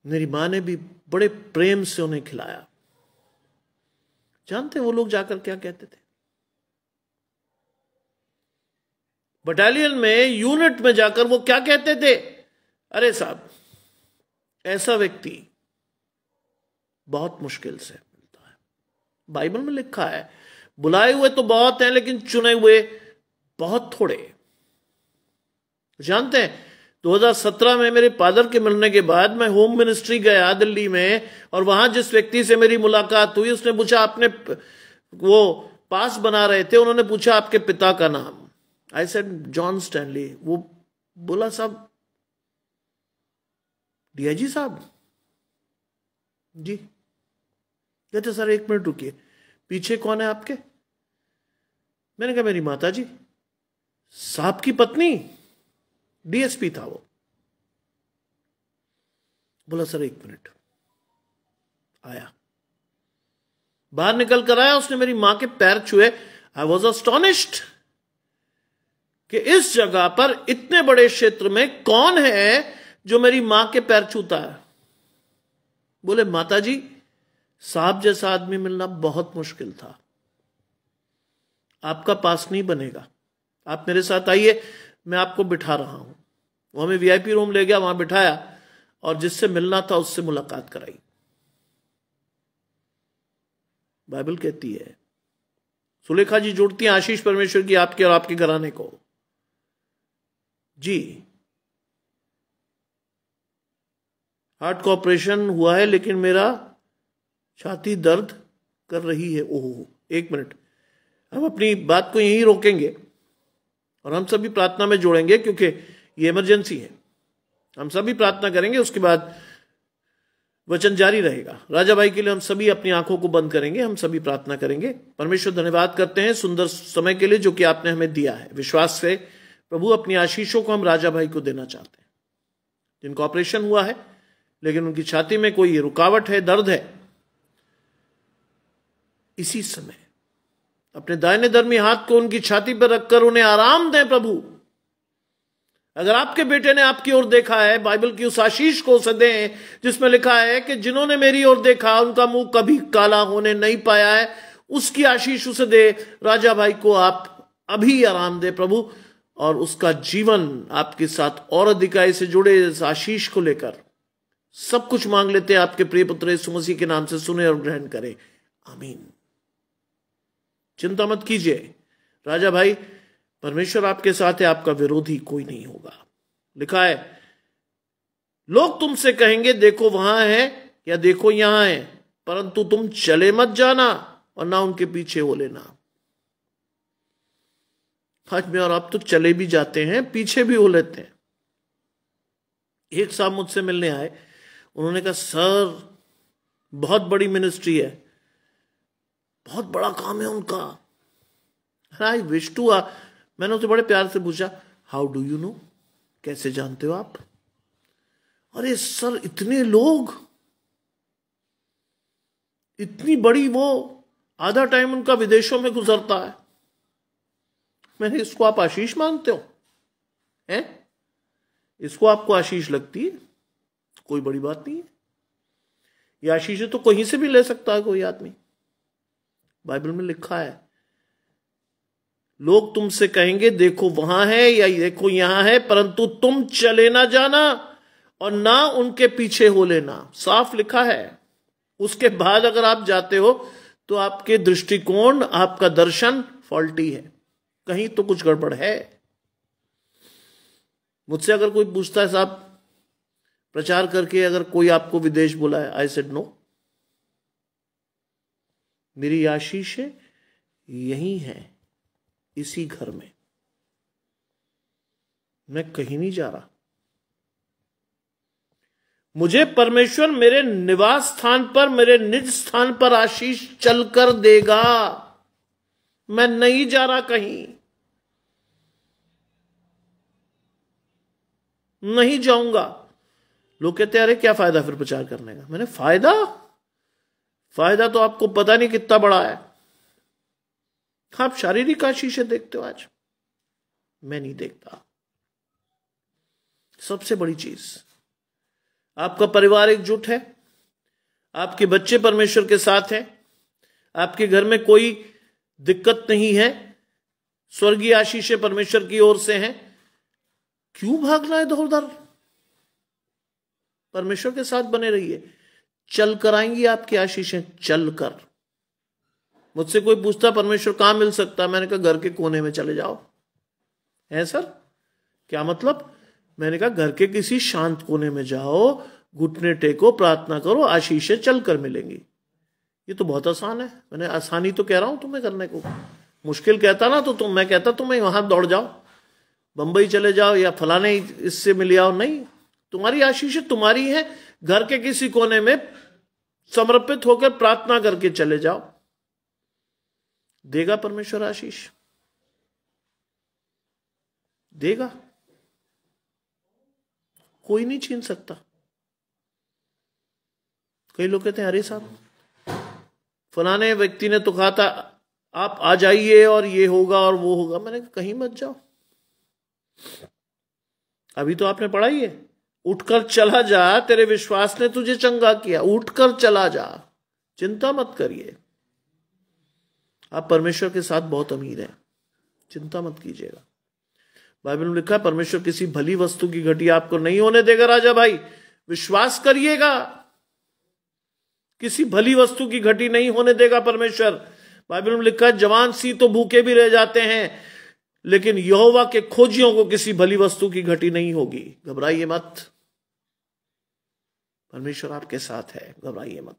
मेरी माँ ने भी बड़े प्रेम से उन्हें खिलाया। जानते हैं वो लोग जाकर क्या कहते थे? बटालियन में, यूनिट में जाकर वो क्या कहते थे? अरे साहब, ऐसा व्यक्ति बहुत मुश्किल से मिलता है। बाइबल में लिखा है, बुलाए हुए तो बहुत हैं लेकिन चुने हुए बहुत थोड़े। जानते हैं 2017 में मेरे फादर के मिलने के बाद मैं होम मिनिस्ट्री गया दिल्ली में, और वहां जिस व्यक्ति से मेरी मुलाकात हुई उसने पूछा, आपने वो पास बना रहे थे, उन्होंने पूछा आपके पिता का नाम। I said John Stanley. वो बोला, साहब डीआईजी साहब जी। कहते सर एक मिनट रुकिए, पीछे कौन है आपके? मैंने कहा मेरी माता जी। साहब की पत्नी, डीएसपी था वो। बोला सर एक मिनट। आया, बाहर निकल कर आया, उसने मेरी मां के पैर छुए। आई वॉज अस्टॉनिश्ड कि इस जगह पर इतने बड़े क्षेत्र में कौन है जो मेरी मां के पैर छूता है। बोले माता जी, साहब जैसा आदमी मिलना बहुत मुश्किल था, आपका पास नहीं बनेगा, आप मेरे साथ आइए, मैं आपको बिठा रहा हूं। वो हमें वीआईपी रूम ले गया, वहां बिठाया और जिससे मिलना था उससे मुलाकात कराई। बाइबल कहती है, सुलेखा जी जोड़ती हैं, आशीष परमेश्वर की आपके और आपके घराने को। जी, हार्ट का ऑपरेशन हुआ है लेकिन मेरा छाती दर्द कर रही है। ओह, एक मिनट, हम अपनी बात को यहीं रोकेंगे और हम सभी प्रार्थना में जोड़ेंगे, क्योंकि ये इमरजेंसी है। हम सभी प्रार्थना करेंगे, उसके बाद वचन जारी रहेगा। राजा भाई के लिए हम सभी अपनी आंखों को बंद करेंगे, हम सभी प्रार्थना करेंगे। परमेश्वर धन्यवाद करते हैं सुंदर समय के लिए जो कि आपने हमें दिया है। विश्वास से प्रभु अपनी आशीषों को हम राजा भाई को देना चाहते हैं, जिनको ऑपरेशन हुआ है लेकिन उनकी छाती में कोई रुकावट है, दर्द है। इसी समय अपने दाहिने धर्मी हाथ को उनकी छाती पर रखकर उन्हें आराम दें प्रभु। अगर आपके बेटे ने आपकी ओर देखा है, बाइबल की उस आशीष को उसे दें जिसमें लिखा है कि जिन्होंने मेरी ओर देखा उनका मुंह कभी काला होने नहीं पाया है, उसकी आशीष उसे दे। राजा भाई को आप अभी आराम दे प्रभु, और उसका जीवन आपके साथ और अधिकाई से जुड़े। इस आशीष को लेकर सब कुछ मांग लेते हैं आपके प्रिय पुत्र यीशु मसीह के नाम से, सुने और ग्रहण करें, आमीन। चिंता मत कीजिए राजा भाई, परमेश्वर आपके साथ है, आपका विरोधी कोई नहीं होगा। लिखा है, लोग तुमसे कहेंगे देखो वहां है या देखो यहां है, परंतु तुम चले मत जाना और ना उनके पीछे हो लेना। आज में और आप तो चले भी जाते हैं, पीछे भी हो लेते हैं। एक साहब मुझसे मिलने आए, उन्होंने कहा सर बहुत बड़ी मिनिस्ट्री है, बहुत बड़ा काम है उनका। I wish to. मैंने उसे बड़े प्यार से पूछा, हाउ डू यू नो, कैसे जानते हो आप? अरे सर इतने लोग, इतनी बड़ी वो, आधा टाइम उनका विदेशों में गुजरता है। मैंने, इसको आप आशीष मानते हो हैं? इसको आपको आशीष लगती है? कोई बड़ी बात नहीं है, ये आशीष तो कहीं से भी ले सकता है कोई आदमी। बाइबल में लिखा है, लोग तुमसे कहेंगे देखो वहां है या देखो यहां है, परंतु तुम चले ना जाना और ना उनके पीछे हो लेना। साफ लिखा है। उसके बाद अगर आप जाते हो तो आपके दृष्टिकोण, आपका दर्शन फॉल्टी है, कहीं तो कुछ गड़बड़ है। मुझसे अगर कोई पूछता है साहब प्रचार करके अगर कोई आपको विदेश बुलाए, आई सेड नो, मेरी आशीष है यही है, इसी घर में, मैं कहीं नहीं जा रहा। मुझे परमेश्वर मेरे निवास स्थान पर, मेरे निज स्थान पर आशीष चलकर देगा। मैं नहीं जा रहा कहीं, नहीं जाऊंगा। लोग कहते हैं अरे क्या फायदा फिर प्रचार करने का? मैंने, फायदा तो आपको पता नहीं कितना बड़ा है। आप शारीरिक आशीष देखते हो आज, मैं नहीं देखता। सबसे बड़ी चीज, आपका परिवार एकजुट है, आपके बच्चे परमेश्वर के साथ हैं, आपके घर में कोई दिक्कत नहीं है, स्वर्गीय आशीषें परमेश्वर की ओर से हैं, क्यों भागना है इधर उधर? परमेश्वर के साथ बने रहिए, चल कर आएंगी आपकी आशीषें, चल कर। मुझसे कोई पूछता परमेश्वर कहां मिल सकता, मैंने कहा घर के कोने में चले जाओ। है सर, क्या मतलब? मैंने कहा घर के किसी शांत कोने में जाओ, घुटने टेको, प्रार्थना करो, आशीषें चल कर मिलेंगी। ये तो बहुत आसान है। मैंने आसानी तो कह रहा हूं तुम्हें करने को, मुश्किल कहता ना तो मैं कहता तुम्हें वहां दौड़ जाओ, बंबई चले जाओ या फलाने इससे मिल आओ। नहीं, तुम्हारी आशीष तुम्हारी है, घर के किसी कोने में समर्पित होकर प्रार्थना करके चले जाओ, देगा परमेश्वर आशीष, देगा, कोई नहीं छीन सकता। कई लोग कहते हैं अरे साहब फलाने व्यक्ति ने तो कहा था आप आ जाइए और ये होगा और वो होगा। मैंने कहा कहीं मत जाओ, अभी तो आपने पढ़ा ही है, उठकर चला जा, तेरे विश्वास ने तुझे चंगा किया, उठकर चला जा, चिंता मत करिए। आप परमेश्वर के साथ बहुत अमीर हैं, चिंता मत कीजिएगा। बाइबल में लिखा है परमेश्वर किसी भली वस्तु की घटी आपको नहीं होने देगा। राजा भाई विश्वास करिएगा, किसी भली वस्तु की घटी नहीं होने देगा परमेश्वर। बाइबल में लिखा है जवान सी तो भूखे भी रह जाते हैं, लेकिन यहोवा के खोजियों को किसी भली वस्तु की घटी नहीं होगी। घबराइए मत, परमेश्वर आपके साथ है, घबराइए मत।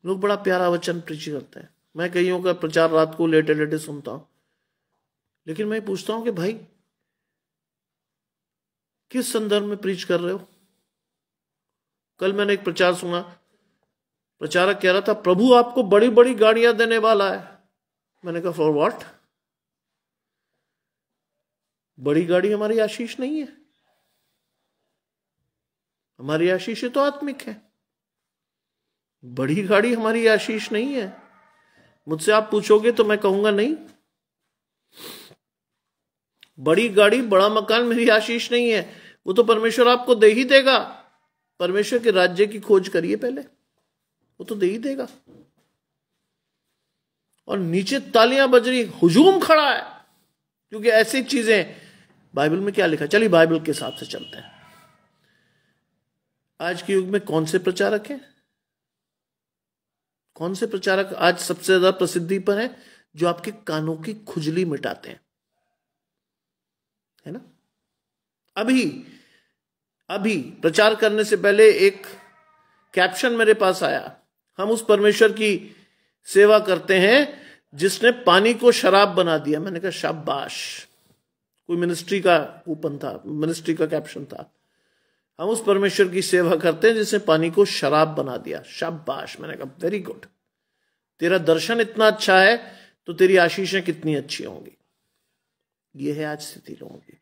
लोग बड़ा प्यारा वचन प्रीच करते हैं, मैं कईयों का प्रचार रात को लेटे लेटे सुनता हूं, लेकिन मैं पूछता हूं कि भाई किस संदर्भ में प्रीच कर रहे हो? कल मैंने एक प्रचार सुना, प्रचारक कह रहा था प्रभु आपको बड़ी बड़ी गाड़ियां देने वाला है। मैंने कहा फॉर व्हाट? बड़ी गाड़ी हमारी आशीष नहीं है, हमारी आशीष तो आत्मिक है, बड़ी गाड़ी हमारी आशीष नहीं है। मुझसे आप पूछोगे तो मैं कहूंगा नहीं, बड़ी गाड़ी बड़ा मकान मेरी आशीष नहीं है, वो तो परमेश्वर आपको दे ही देगा। परमेश्वर के राज्य की खोज करिए पहले, वो तो दे ही देगा। और नीचे तालियां बज रही, हुजूम खड़ा है, क्योंकि ऐसी चीजें बाइबल में क्या लिखा। चलिए बाइबल के हिसाब से चलते हैं। आज के युग में कौन से प्रचारक हैं, कौन से प्रचारक आज सबसे ज्यादा प्रसिद्धि पर हैं? जो आपके कानों की खुजली मिटाते हैं, है ना। अभी प्रचार करने से पहले एक कैप्शन मेरे पास आया, हम उस परमेश्वर की सेवा करते हैं जिसने पानी को शराब बना दिया। मैंने कहा शाबाश, कोई मिनिस्ट्री का कूपन था, मिनिस्ट्री का कैप्शन था, हम उस परमेश्वर की सेवा करते हैं जिसने पानी को शराब बना दिया। शाबाश, मैंने कहा वेरी गुड, तेरा दर्शन इतना अच्छा है तो तेरी आशीषें कितनी अच्छी होंगी। यह है आज स्थिति लोगों की,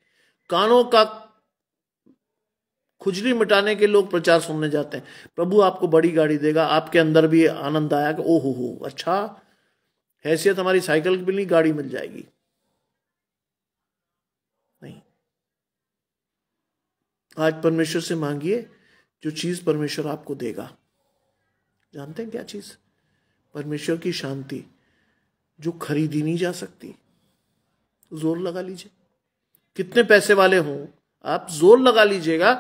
कानों का खुजली मिटाने के लोग प्रचार सुनने जाते हैं, प्रभु आपको बड़ी गाड़ी देगा, आपके अंदर भी आनंद आया कि ओहो हो अच्छा, हैसियत हमारी साइकिल की भी नहीं, गाड़ी मिल जाएगी। नहीं, आज परमेश्वर से मांगिए जो चीज परमेश्वर आपको देगा। जानते हैं क्या चीज? परमेश्वर की शांति जो खरीदी नहीं जा सकती। जोर लगा लीजिए, कितने पैसे वाले हों आप, जोर लगा लीजिएगा,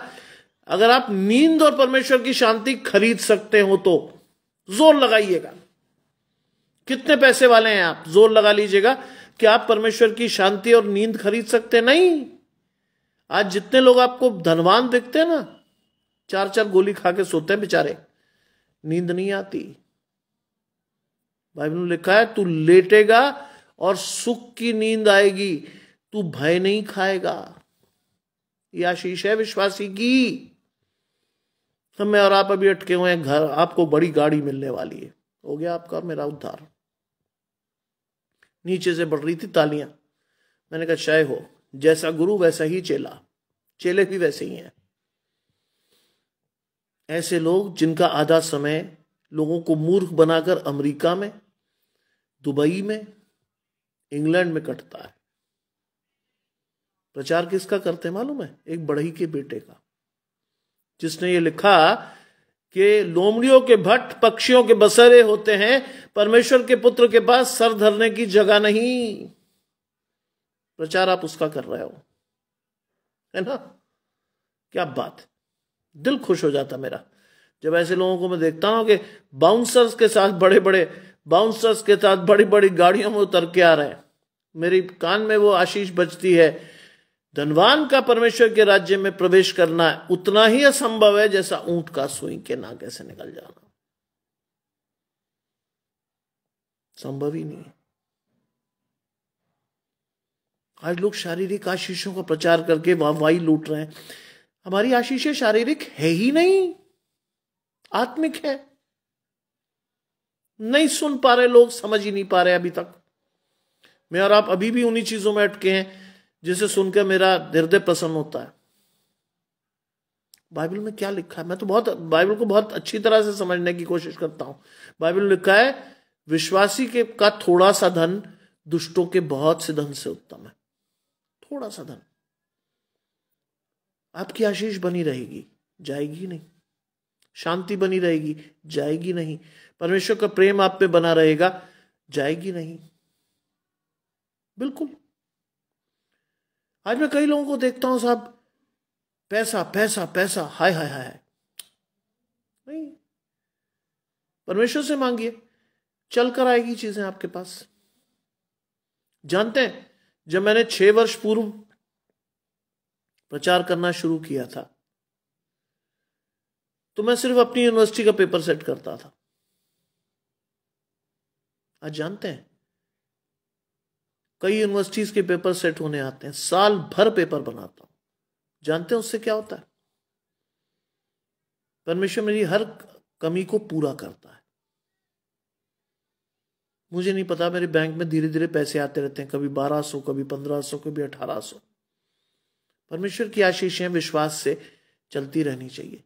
अगर आप नींद और परमेश्वर की शांति खरीद सकते हो तो जोर लगाइएगा। कितने पैसे वाले हैं आप, जोर लगा लीजिएगा कि आप परमेश्वर की शांति और नींद खरीद सकते नहीं। आज जितने लोग आपको धनवान दिखते हैं ना, 4-4 गोली खा के सोते हैं बेचारे, नींद नहीं आती। बाइबल में लिखा है तू लेटेगा और सुख की नींद आएगी, तू भय नहीं खाएगा। यह आशीष है विश्वासी की। मैं और आप अभी अटके हुए हैं घर, आपको बड़ी गाड़ी मिलने वाली है, हो गया आपका मेरा उद्धार। नीचे से बढ़ रही थी तालियां, मैंने कहा चाहे हो, जैसा गुरु वैसा ही चेला, चेले भी वैसे ही हैं। ऐसे लोग जिनका आधा समय लोगों को मूर्ख बनाकर अमेरिका में, दुबई में, इंग्लैंड में कटता है। प्रचार किसका करते हैं मालूम है? एक बढ़ई के बेटे का, जिसने ये लिखा कि लोमड़ियों के भट्ट पक्षियों के बसेरे होते हैं, परमेश्वर के पुत्र के पास सर धरने की जगह नहीं। प्रचार आप उसका कर रहे हो, है ना? क्या बात, दिल खुश हो जाता मेरा जब ऐसे लोगों को मैं देखता हूं कि बाउंसर्स के साथ बड़ी बड़ी गाड़ियों में उतर के आ रहे हैं। मेरी कान में वो आशीष बजती है, धनवान का परमेश्वर के राज्य में प्रवेश करना उतना ही असंभव है जैसा ऊंट का सुई के नाके से निकल जाना। संभव ही नहीं। आज लोग शारीरिक आशीषों का प्रचार करके वाहवाही लूट रहे हैं। हमारी आशीषें शारीरिक है ही नहीं, आत्मिक है। नहीं सुन पा रहे लोग, समझ ही नहीं पा रहे अभी तक। मैं और आप अभी भी उन्हीं चीजों में अटके हैं जिसे सुनकर मेरा हृदय प्रसन्न होता है। बाइबल में क्या लिखा है? मैं तो बाइबल को बहुत अच्छी तरह से समझने की कोशिश करता हूं। बाइबल में लिखा है, विश्वासी का थोड़ा सा धन दुष्टों के बहुत से धन से उत्तम है। थोड़ा सा धन, आपकी आशीष बनी रहेगी, जाएगी नहीं। शांति बनी रहेगी, जाएगी नहीं। परमेश्वर का प्रेम आप पे बना रहेगा, जाएगी नहीं। बिल्कुल। आज मैं कई लोगों को देखता हूं, साहब पैसा पैसा पैसा, हाय हाय हाय। नहीं, परमेश्वर से मांगिए, चलकर आएगी चीजें आपके पास। जानते हैं, जब मैंने 6 वर्ष पूर्व प्रचार करना शुरू किया था तो मैं सिर्फ अपनी यूनिवर्सिटी का पेपर सेट करता था। आज जानते हैं, कई यूनिवर्सिटीज के पेपर सेट होने आते हैं, साल भर पेपर बनाता हूं। जानते हैं उससे क्या होता है? परमेश्वर मेरी हर कमी को पूरा करता है। मुझे नहीं पता, मेरे बैंक में धीरे धीरे पैसे आते रहते हैं, कभी 1200, कभी 1500, कभी 1800। परमेश्वर की आशीषें विश्वास से चलती रहनी चाहिए।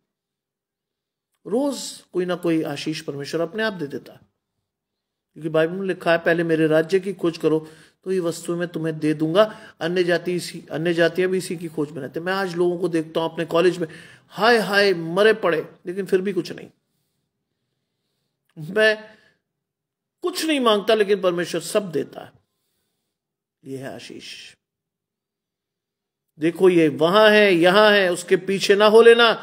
रोज कोई ना कोई आशीष परमेश्वर अपने आप दे देता है, क्योंकि बाइबल में लिखा है, पहले मेरे राज्य की खोज करो तो ये वस्तु मैं तुम्हें दे दूंगा। अन्य जातियां भी इसी की खोज में रहते हैं। मैं आज लोगों को देखता हूं अपने कॉलेज में, हाय हाय मरे पड़े, लेकिन फिर भी कुछ नहीं। मैं कुछ नहीं मांगता, लेकिन परमेश्वर सब देता है। यह है आशीष। देखो, ये वहां है, यहां है, उसके पीछे ना हो लेना,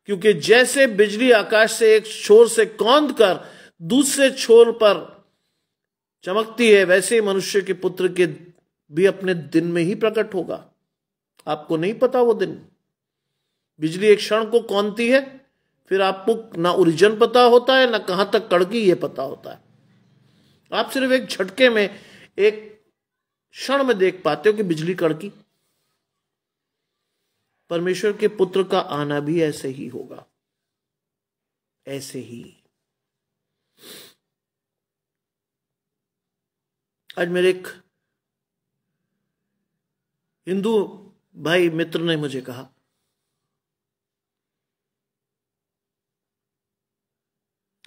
क्योंकि जैसे बिजली आकाश से एक छोर से कौंध कर दूसरे छोर पर चमकती है, वैसे मनुष्य के पुत्र के भी अपने दिन में ही प्रकट होगा। आपको नहीं पता वो दिन। बिजली एक क्षण को कौंधती है, फिर आपको ना ओरिजिन पता होता है, ना कहां तक कड़की ये पता होता है। आप सिर्फ एक झटके में, एक क्षण में देख पाते हो कि बिजली कड़की। परमेश्वर के पुत्र का आना भी ऐसे ही होगा, ऐसे ही। आज मेरे एक हिंदू भाई मित्र ने मुझे कहा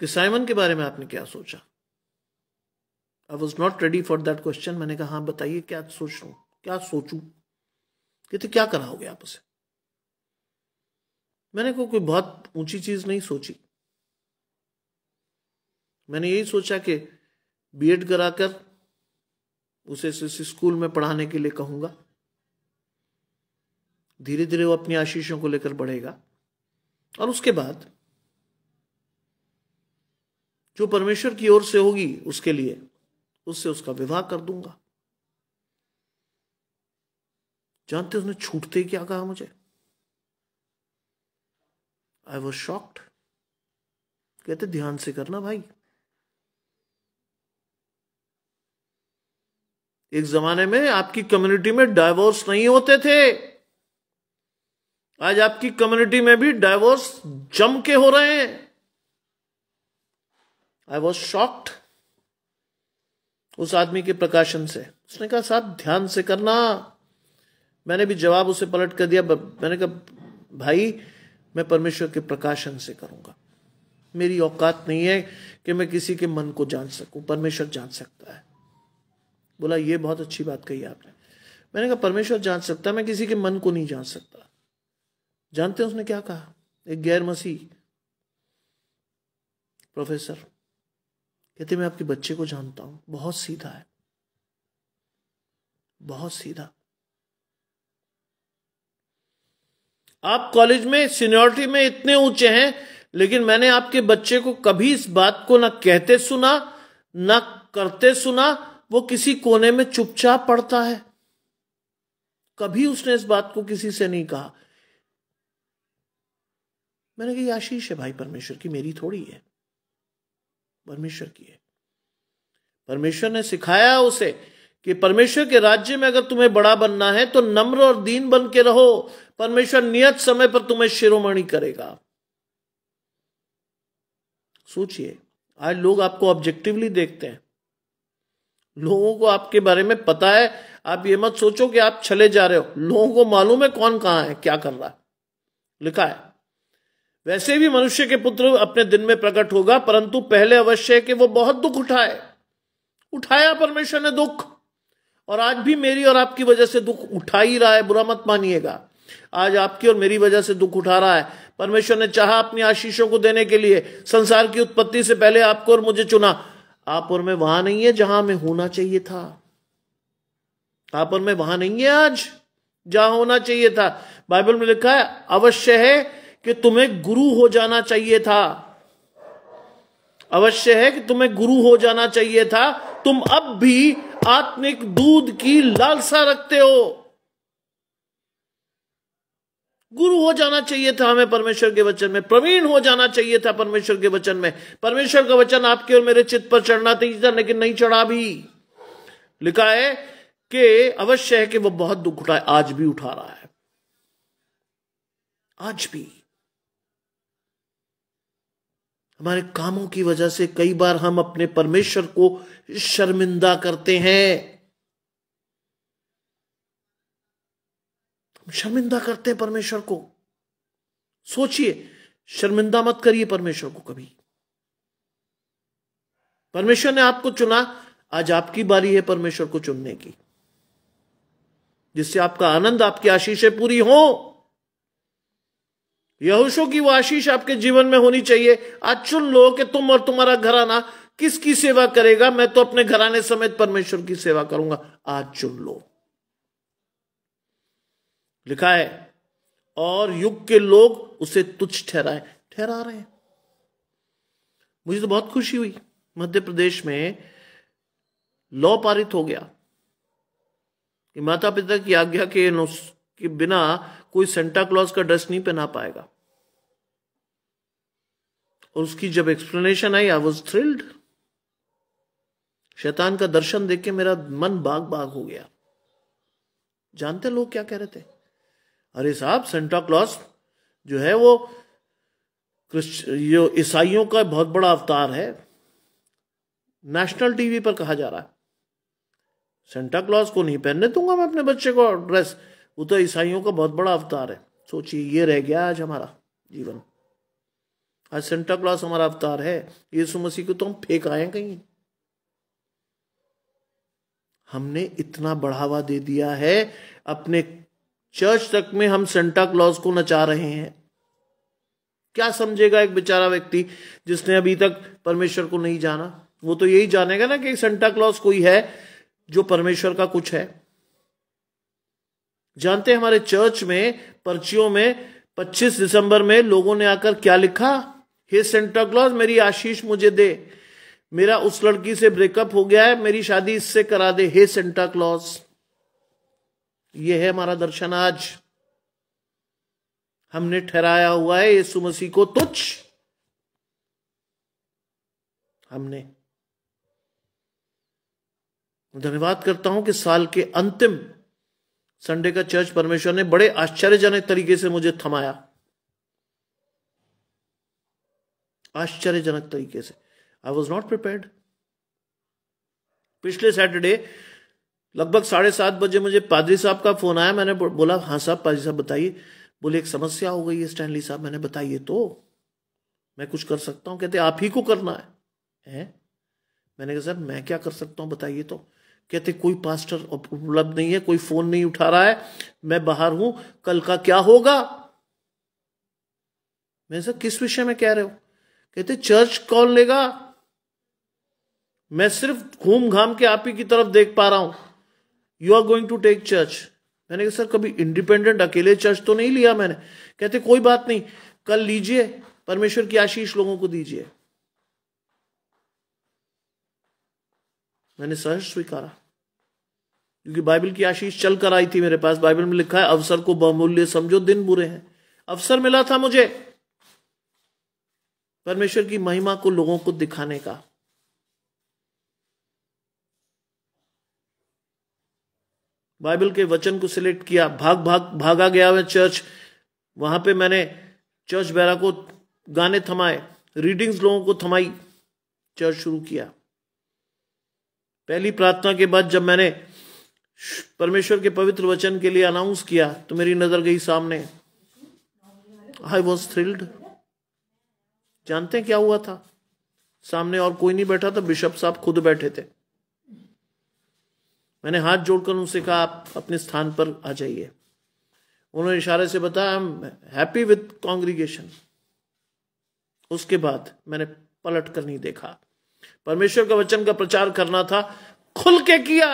कि साइमन के बारे में आपने क्या सोचा? I was not ready for that question. मैंने कहा, हाँ बताइए, क्या सोच रहा हूं, क्या सोचूं? कहते क्या कराओगे आप उसे? मैंने कोई बहुत ऊंची चीज नहीं सोची। मैंने यही सोचा कि बीएड कराकर उसे स्कूल में पढ़ाने के लिए कहूंगा। धीरे धीरे वो अपनी आशीषों को लेकर बढ़ेगा, और उसके बाद जो परमेश्वर की ओर से होगी उसके लिए, उससे उसका विवाह कर दूंगा। जानते उसने छूटते ही क्या कहा मुझे? I was shocked. कहते ध्यान से करना भाई, एक जमाने में आपकी कम्युनिटी में डाइवोर्स नहीं होते थे, आज आपकी कम्युनिटी में भी डाइवोर्स जम के हो रहे हैं। आई वॉज शॉक्ड उस आदमी के प्रकाशन से। उसने कहा, साहब ध्यान से करना। मैंने भी जवाब उसे पलट कर दिया। मैंने कहा, भाई मैं परमेश्वर के प्रकाशन से करूंगा। मेरी औकात नहीं है कि मैं किसी के मन को जान सकूं, परमेश्वर जान सकता है। बोला ये बहुत अच्छी बात कही आपने। मैंने कहा परमेश्वर जान सकता है, मैं किसी के मन को नहीं जान सकता। जानते हैं उसने क्या कहा? एक गैर मसीह प्रोफेसर कहते मैं आपके बच्चे को जानता हूं, बहुत सीधा है, बहुत सीधा। आप कॉलेज में सीनियरिटी में इतने ऊंचे हैं, लेकिन मैंने आपके बच्चे को कभी इस बात को ना कहते सुना ना करते सुना। वो किसी कोने में चुपचाप पढ़ता है, कभी उसने इस बात को किसी से नहीं कहा। मैंने कहा आशीष है भाई परमेश्वर की, मेरी थोड़ी है, परमेश्वर की है। परमेश्वर ने सिखाया उसे कि परमेश्वर के राज्य में अगर तुम्हें बड़ा बनना है तो नम्र और दीन बन के रहो, परमेश्वर नियत समय पर तुम्हें शिरोमणि करेगा। सोचिए, आज लोग आपको ऑब्जेक्टिवली देखते हैं, लोगों को आपके बारे में पता है। आप ये मत सोचो कि आप छले जा रहे हो, लोगों को मालूम है कौन कहां है, क्या कर रहा है। लिखा है वैसे भी मनुष्य के पुत्र अपने दिन में प्रकट होगा, परंतु पहले अवश्य है कि वो बहुत दुख उठाए। उठाया परमेश्वर ने दुख, और आज भी मेरी और आपकी वजह से दुख उठा ही रहा है, बुरा मत मानिएगा। आज आपकी और मेरी वजह से दुख उठा रहा है। परमेश्वर ने चाहा अपनी आशीषों को देने के लिए, संसार की उत्पत्ति से पहले आपको और मुझे चुना। आप और मैं वहां नहीं है जहां हमें होना चाहिए था। आप और मैं वहां नहीं है आज जहां होना चाहिए था। बाइबल में लिखा है अवश्य है कि तुम्हें गुरु हो जाना चाहिए था, अवश्य है कि तुम्हें गुरु हो जाना चाहिए था। तुम अब भी आत्मिक दूध की लालसा रखते हो। गुरु हो जाना चाहिए था हमें परमेश्वर के वचन में, प्रवीण हो जाना चाहिए था परमेश्वर के वचन में। परमेश्वर का वचन आपके और मेरे चित्त पर चढ़ना चाहिए था, लेकिन नहीं चढ़ा भी। लिखा है कि अवश्य है कि वो बहुत दुख उठाए, आज भी उठा रहा है, आज भी। हमारे कामों की वजह से कई बार हम अपने परमेश्वर को शर्मिंदा करते हैं, शर्मिंदा करते हैं परमेश्वर को। सोचिए, शर्मिंदा मत करिए परमेश्वर को कभी। परमेश्वर ने आपको चुना, आज आपकी बारी है परमेश्वर को चुनने की, जिससे आपका आनंद, आपकी आशीषें पूरी हो। यहोशू की वो आशीष आपके जीवन में होनी चाहिए। आज चुन लो कि तुम और तुम्हारा घराना किसकी सेवा करेगा। मैं तो अपने घराने समेत परमेश्वर की सेवा करूंगा। आज चुन लो। लिखा है और युग के लोग उसे तुच्छ ठहरा रहे हैं। मुझे तो बहुत खुशी हुई, मध्य प्रदेश में लॉ पारित हो गया कि माता पिता की आज्ञा के बिना कोई सेंटा क्लॉज का ड्रेस नहीं पहना पाएगा। और उसकी जब explanation I, I was thrilled. शैतान का दर्शन देख के मेरा मन बाग बाग हो गया। जानते लोग क्या कह रहे थे? अरे साहब, सेंटा क्लॉज जो है वो ईसाइयों का बहुत बड़ा अवतार है। नेशनल टीवी पर कहा जा रहा है सेंटा क्लॉज को नहीं पहनने दूंगा मैं अपने बच्चे को ड्रेस, वो तो ईसाइयों का बहुत बड़ा अवतार है। सोचिए, ये रह गया आज हमारा जीवन। आज सेंटा क्लॉज हमारा अवतार है, यीशु मसीह को तो हम फेंक आए कहीं। हमने इतना बढ़ावा दे दिया है, अपने चर्च तक में हम सेंटा क्लॉज को नचा रहे हैं। क्या समझेगा एक बेचारा व्यक्ति जिसने अभी तक परमेश्वर को नहीं जाना? वो तो यही जानेगा ना कि सेंटा क्लॉज कोई है जो परमेश्वर का कुछ है। जानते हैं हमारे चर्च में पर्चियों में 25 दिसंबर में लोगों ने आकर क्या लिखा? हे सेंटा क्लॉज, मेरी आशीष मुझे दे, मेरा उस लड़की से ब्रेकअप हो गया है, मेरी शादी इससे करा दे, हे सेंटा क्लॉज। ये है हमारा दर्शन आज। हमने ठहराया हुआ है यीशु मसीह को तुच्छ। हमने धन्यवाद करता हूं कि साल के अंतिम संडे का चर्च परमेश्वर ने बड़े आश्चर्यजनक तरीके से मुझे थमाया, आश्चर्यजनक तरीके से। I was not prepared. पिछले सैटरडे लगभग 7:30 बजे मुझे पादरी साहब का फोन आया। मैंने बोला हाँ साहब, पादरी साहब बताइए। बोले एक समस्या हो गई है स्टैनली साहब। मैंने बताइए तो, मैं कुछ कर सकता हूं? कहते आप ही को करना है? मैंने कहा सर मैं क्या कर सकता हूं, बताइए तो। कहते कोई पास्टर उपलब्ध नहीं है, कोई फोन नहीं उठा रहा है, मैं बाहर हूं, कल का क्या होगा। मैं सर किस विषय में कह रहे हो? कहते चर्च कौन लेगा, मैं सिर्फ घूम घाम के आप ही की तरफ देख पा रहा हूं, you are going to take church. मैंने कहा सर कभी इंडिपेंडेंट अकेले चर्च तो नहीं लिया मैंने। कहते कोई बात नहीं, कल लीजिए, परमेश्वर की आशीष लोगों को दीजिए। मैंने सहर्ष स्वीकारा, क्योंकि बाइबल की आशीष चल कर आई थी मेरे पास। बाइबल में लिखा है अवसर को बहुमूल्य समझो, दिन बुरे हैं। अवसर मिला था मुझे परमेश्वर की महिमा को लोगों को दिखाने का। बाइबल के वचन को सिलेक्ट किया, भागा गया मैं चर्च। वहां पे मैंने चर्च बैरा को गाने थमाए, रीडिंग्स लोगों को थमाई, चर्च शुरू किया। पहली प्रार्थना के बाद जब मैंने परमेश्वर के पवित्र वचन के लिए अनाउंस किया तो मेरी नजर गई सामने। I was thrilled. जानते हैं क्या हुआ था? सामने और कोई नहीं बैठा था, बिशप साहब खुद बैठे थे। मैंने हाथ जोड़कर उनसे कहा आप अपने स्थान पर आ जाइए। उन्होंने इशारे से बताया I am happy with congregation. उसके बाद मैंने पलट कर नहीं देखा। परमेश्वर का वचन का प्रचार करना था, खुल के किया।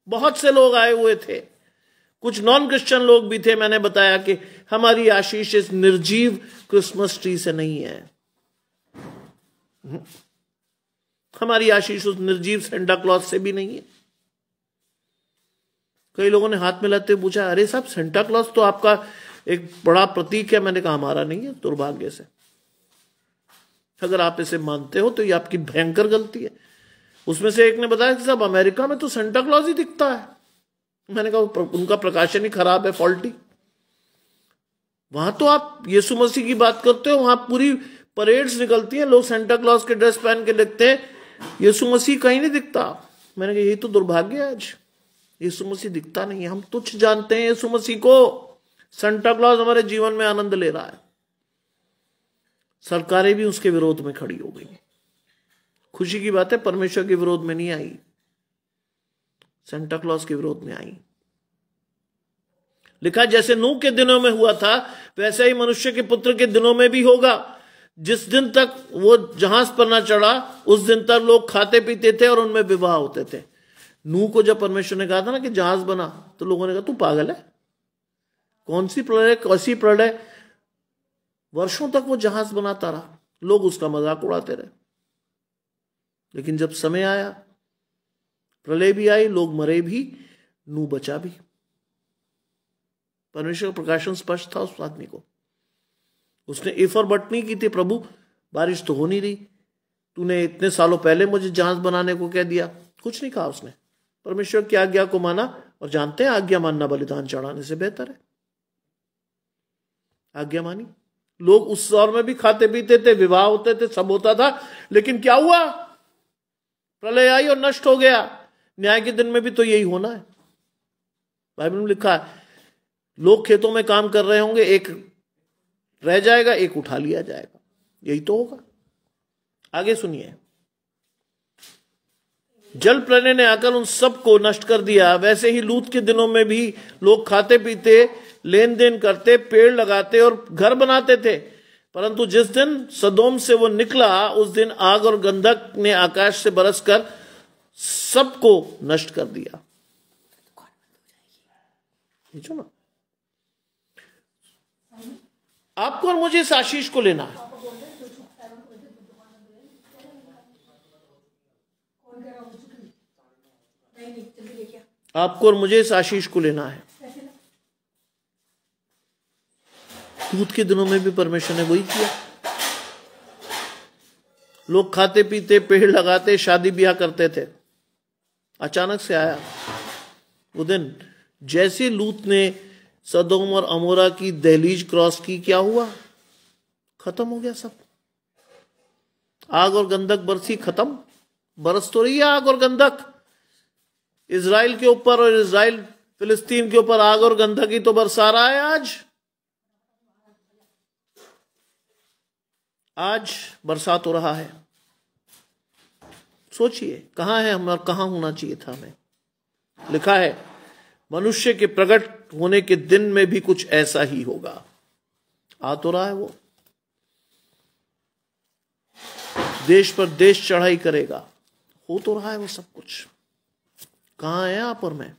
बहुत से लोग आए हुए थे, कुछ नॉन क्रिश्चियन लोग भी थे। मैंने बताया कि हमारी आशीष इस निर्जीव क्रिसमस ट्री से नहीं है, हमारी आशीष उस निर्जीव सेंटा क्लॉज से भी नहीं है। कई लोगों ने हाथ मिलाते हुए पूछा अरे साहब सेंटा क्लॉज तो आपका एक बड़ा प्रतीक है। मैंने कहा हमारा नहीं है, दुर्भाग्य से। अगर आप इसे मानते हो तो ये आपकी भयंकर गलती है। उसमें से एक ने बताया कि साहब अमेरिका में तो सेंटा क्लॉज ही दिखता है। मैंने कहा उनका प्रकाशन ही खराब है, फॉल्टी। वहां तो आप यीशु मसीह की बात करते हो, वहां पूरी परेड्स निकलती हैं, लोग सेंटा क्लॉज के ड्रेस पहन के दिखते हैं, यीशु मसीह कहीं नहीं दिखता। मैंने कहा यही तो दुर्भाग्य है, आज यीशु मसीह दिखता नहीं है। हम तुच्छ जानते हैं यीशु मसीह को। सेंटा क्लॉज हमारे जीवन में आनंद ले रहा है। सरकारें भी उसके विरोध में खड़ी हो गई। खुशी की बात है परमेश्वर के विरोध में नहीं आई, सेंटा क्लॉज के विरोध में आई। लिखा जैसे नूह के दिनों में हुआ था वैसे ही मनुष्य के पुत्र के दिनों में भी होगा। जिस दिन तक वो जहाज पर ना चढ़ा उस दिन तक लोग खाते पीते थे और उनमें विवाह होते थे। नूह को जब परमेश्वर ने कहा था ना कि जहाज बना, तो लोगों ने कहा तू पागल है, कौन सी प्रलय, कैसी प्रलय। वर्षों तक वो जहाज बनाता रहा, लोग उसका मजाक उड़ाते रहे। लेकिन जब समय आया, प्रलय भी आई, लोग मरे भी, नूह बचा भी। परमेश्वर का प्रकाशन स्पष्ट था उस आदमी को। उसने इफ और बट नहीं की थी, प्रभु बारिश तो हो नहीं रही, तूने इतने सालों पहले मुझे जहाज बनाने को कह दिया। कुछ नहीं कहा उसने, परमेश्वर की आज्ञा को माना। और जानते हैं आज्ञा मानना बलिदान चढ़ाने से बेहतर है। आज्ञा मानी। लोग उस दौर में भी खाते पीते थे, विवाह होते थे, सब होता था। लेकिन क्या हुआ? प्रलय आई और नष्ट हो गया। न्याय के दिन में भी तो यही होना है। बाइबल में लिखा है लोग खेतों में काम कर रहे होंगे, एक रह जाएगा, एक उठा लिया जाएगा। यही तो होगा। आगे सुनिए। जल प्रलय ने आकर उन सबको नष्ट कर दिया। वैसे ही लूत के दिनों में भी लोग खाते पीते, लेन देन करते, पेड़ लगाते और घर बनाते थे। परंतु जिस दिन सदोम से वो निकला उस दिन आग और गंधक ने आकाश से बरसकर सबको नष्ट कर दिया। ना आपको और मुझे इस आशीष को लेना है। आपको और मुझे इस आशीष को लेना है। लूत के दिनों में भी परमेश्वर ने वही किया। लोग खाते पीते, पेड़ लगाते, शादी ब्याह करते थे। अचानक से आया वो दिन, जैसे लूत ने सदोम और अमोरा की दहलीज क्रॉस की, क्या हुआ? खत्म हो गया सब। आग और गंधक बरसी, खत्म। बरस तो रही है आग और गंधक इजराइल के ऊपर, और इजराइल फिलिस्तीन के ऊपर आग और गंधक ही तो बरसा रहा है आज बरसात हो रहा है। सोचिए कहां है हम और कहां होना चाहिए था हमें। लिखा है मनुष्य के प्रकट होने के दिन में भी कुछ ऐसा ही होगा। आ तो रहा है वो, देश पर देश चढ़ाई करेगा, हो तो रहा है वो सब कुछ। कहां है आप और मैं?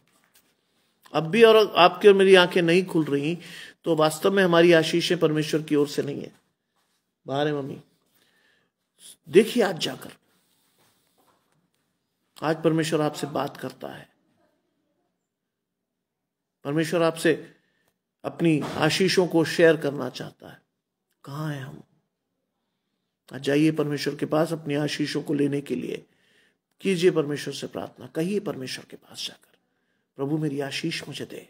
अब भी और आपकी और मेरी आंखें नहीं खुल रही तो वास्तव में हमारी आशीषें परमेश्वर की ओर से नहीं है। बाहर है मम्मी, देखिए आज जाकर, आज परमेश्वर आपसे बात करता है। परमेश्वर आपसे अपनी आशीषों को शेयर करना चाहता है। कहां है हम? आज जाइए परमेश्वर के पास अपनी आशीषों को लेने के लिए। कीजिए परमेश्वर से प्रार्थना, कहिए परमेश्वर के पास जाकर, प्रभु मेरी आशीष मुझे दे,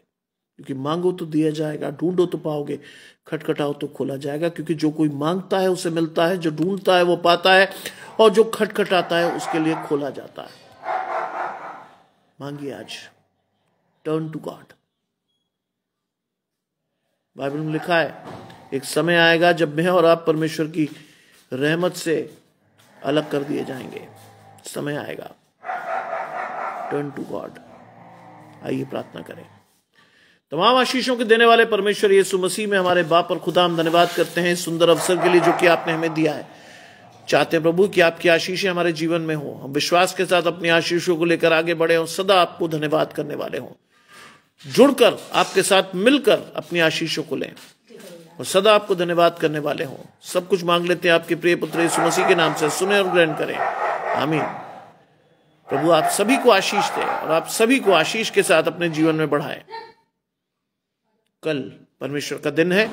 क्योंकि मांगो तो दिया जाएगा, ढूंढो तो पाओगे, खटखटाओ तो खोला जाएगा। क्योंकि जो कोई मांगता है उसे मिलता है, जो ढूंढता है वो पाता है, और जो खटखटाता है उसके लिए खोला जाता है। मांगिए आज, टर्न टू गॉड। बाइबल में लिखा है एक समय आएगा जब मैं और आप परमेश्वर की रहमत से अलग कर दिए जाएंगे। समय आएगा, टर्न टू गॉड। आइए प्रार्थना करें। तमाम आशीषों के देने वाले परमेश्वर यीशु मसीह में हमारे बाप और खुदा, हम धन्यवाद करते हैं इस सुंदर अवसर के लिए जो कि आपने हमें दिया है। चाहते हैं प्रभु कि आपकी आशीषें हमारे जीवन में हो, हम विश्वास के साथ अपनी आशीषों को लेकर आगे बढ़े और सदा आपको धन्यवाद करने वाले हों। जुड़कर आपके साथ मिलकर अपनी आशीषों को लें और सदा आपको धन्यवाद करने वाले हों। सब कुछ मांग लेते हैं आपके प्रिय पुत्र यीशु मसीह के नाम से, सुने और ग्रहण करें, आमीन। प्रभु आप सभी को आशीष दें और आप सभी को आशीष के साथ अपने जीवन में बढ़ाएं। कल परमेश्वर का दिन है।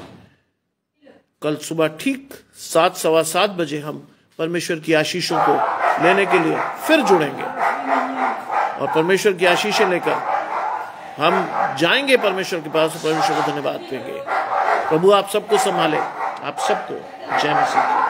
कल सुबह ठीक 7, सवा 7 बजे हम परमेश्वर की आशीषों को लेने के लिए फिर जुड़ेंगे और परमेश्वर की आशीषें लेकर हम जाएंगे परमेश्वर के पास, परमेश्वर को धन्यवाद देंगे। प्रभु आप सबको संभाले, आप सबको। जय मसीह।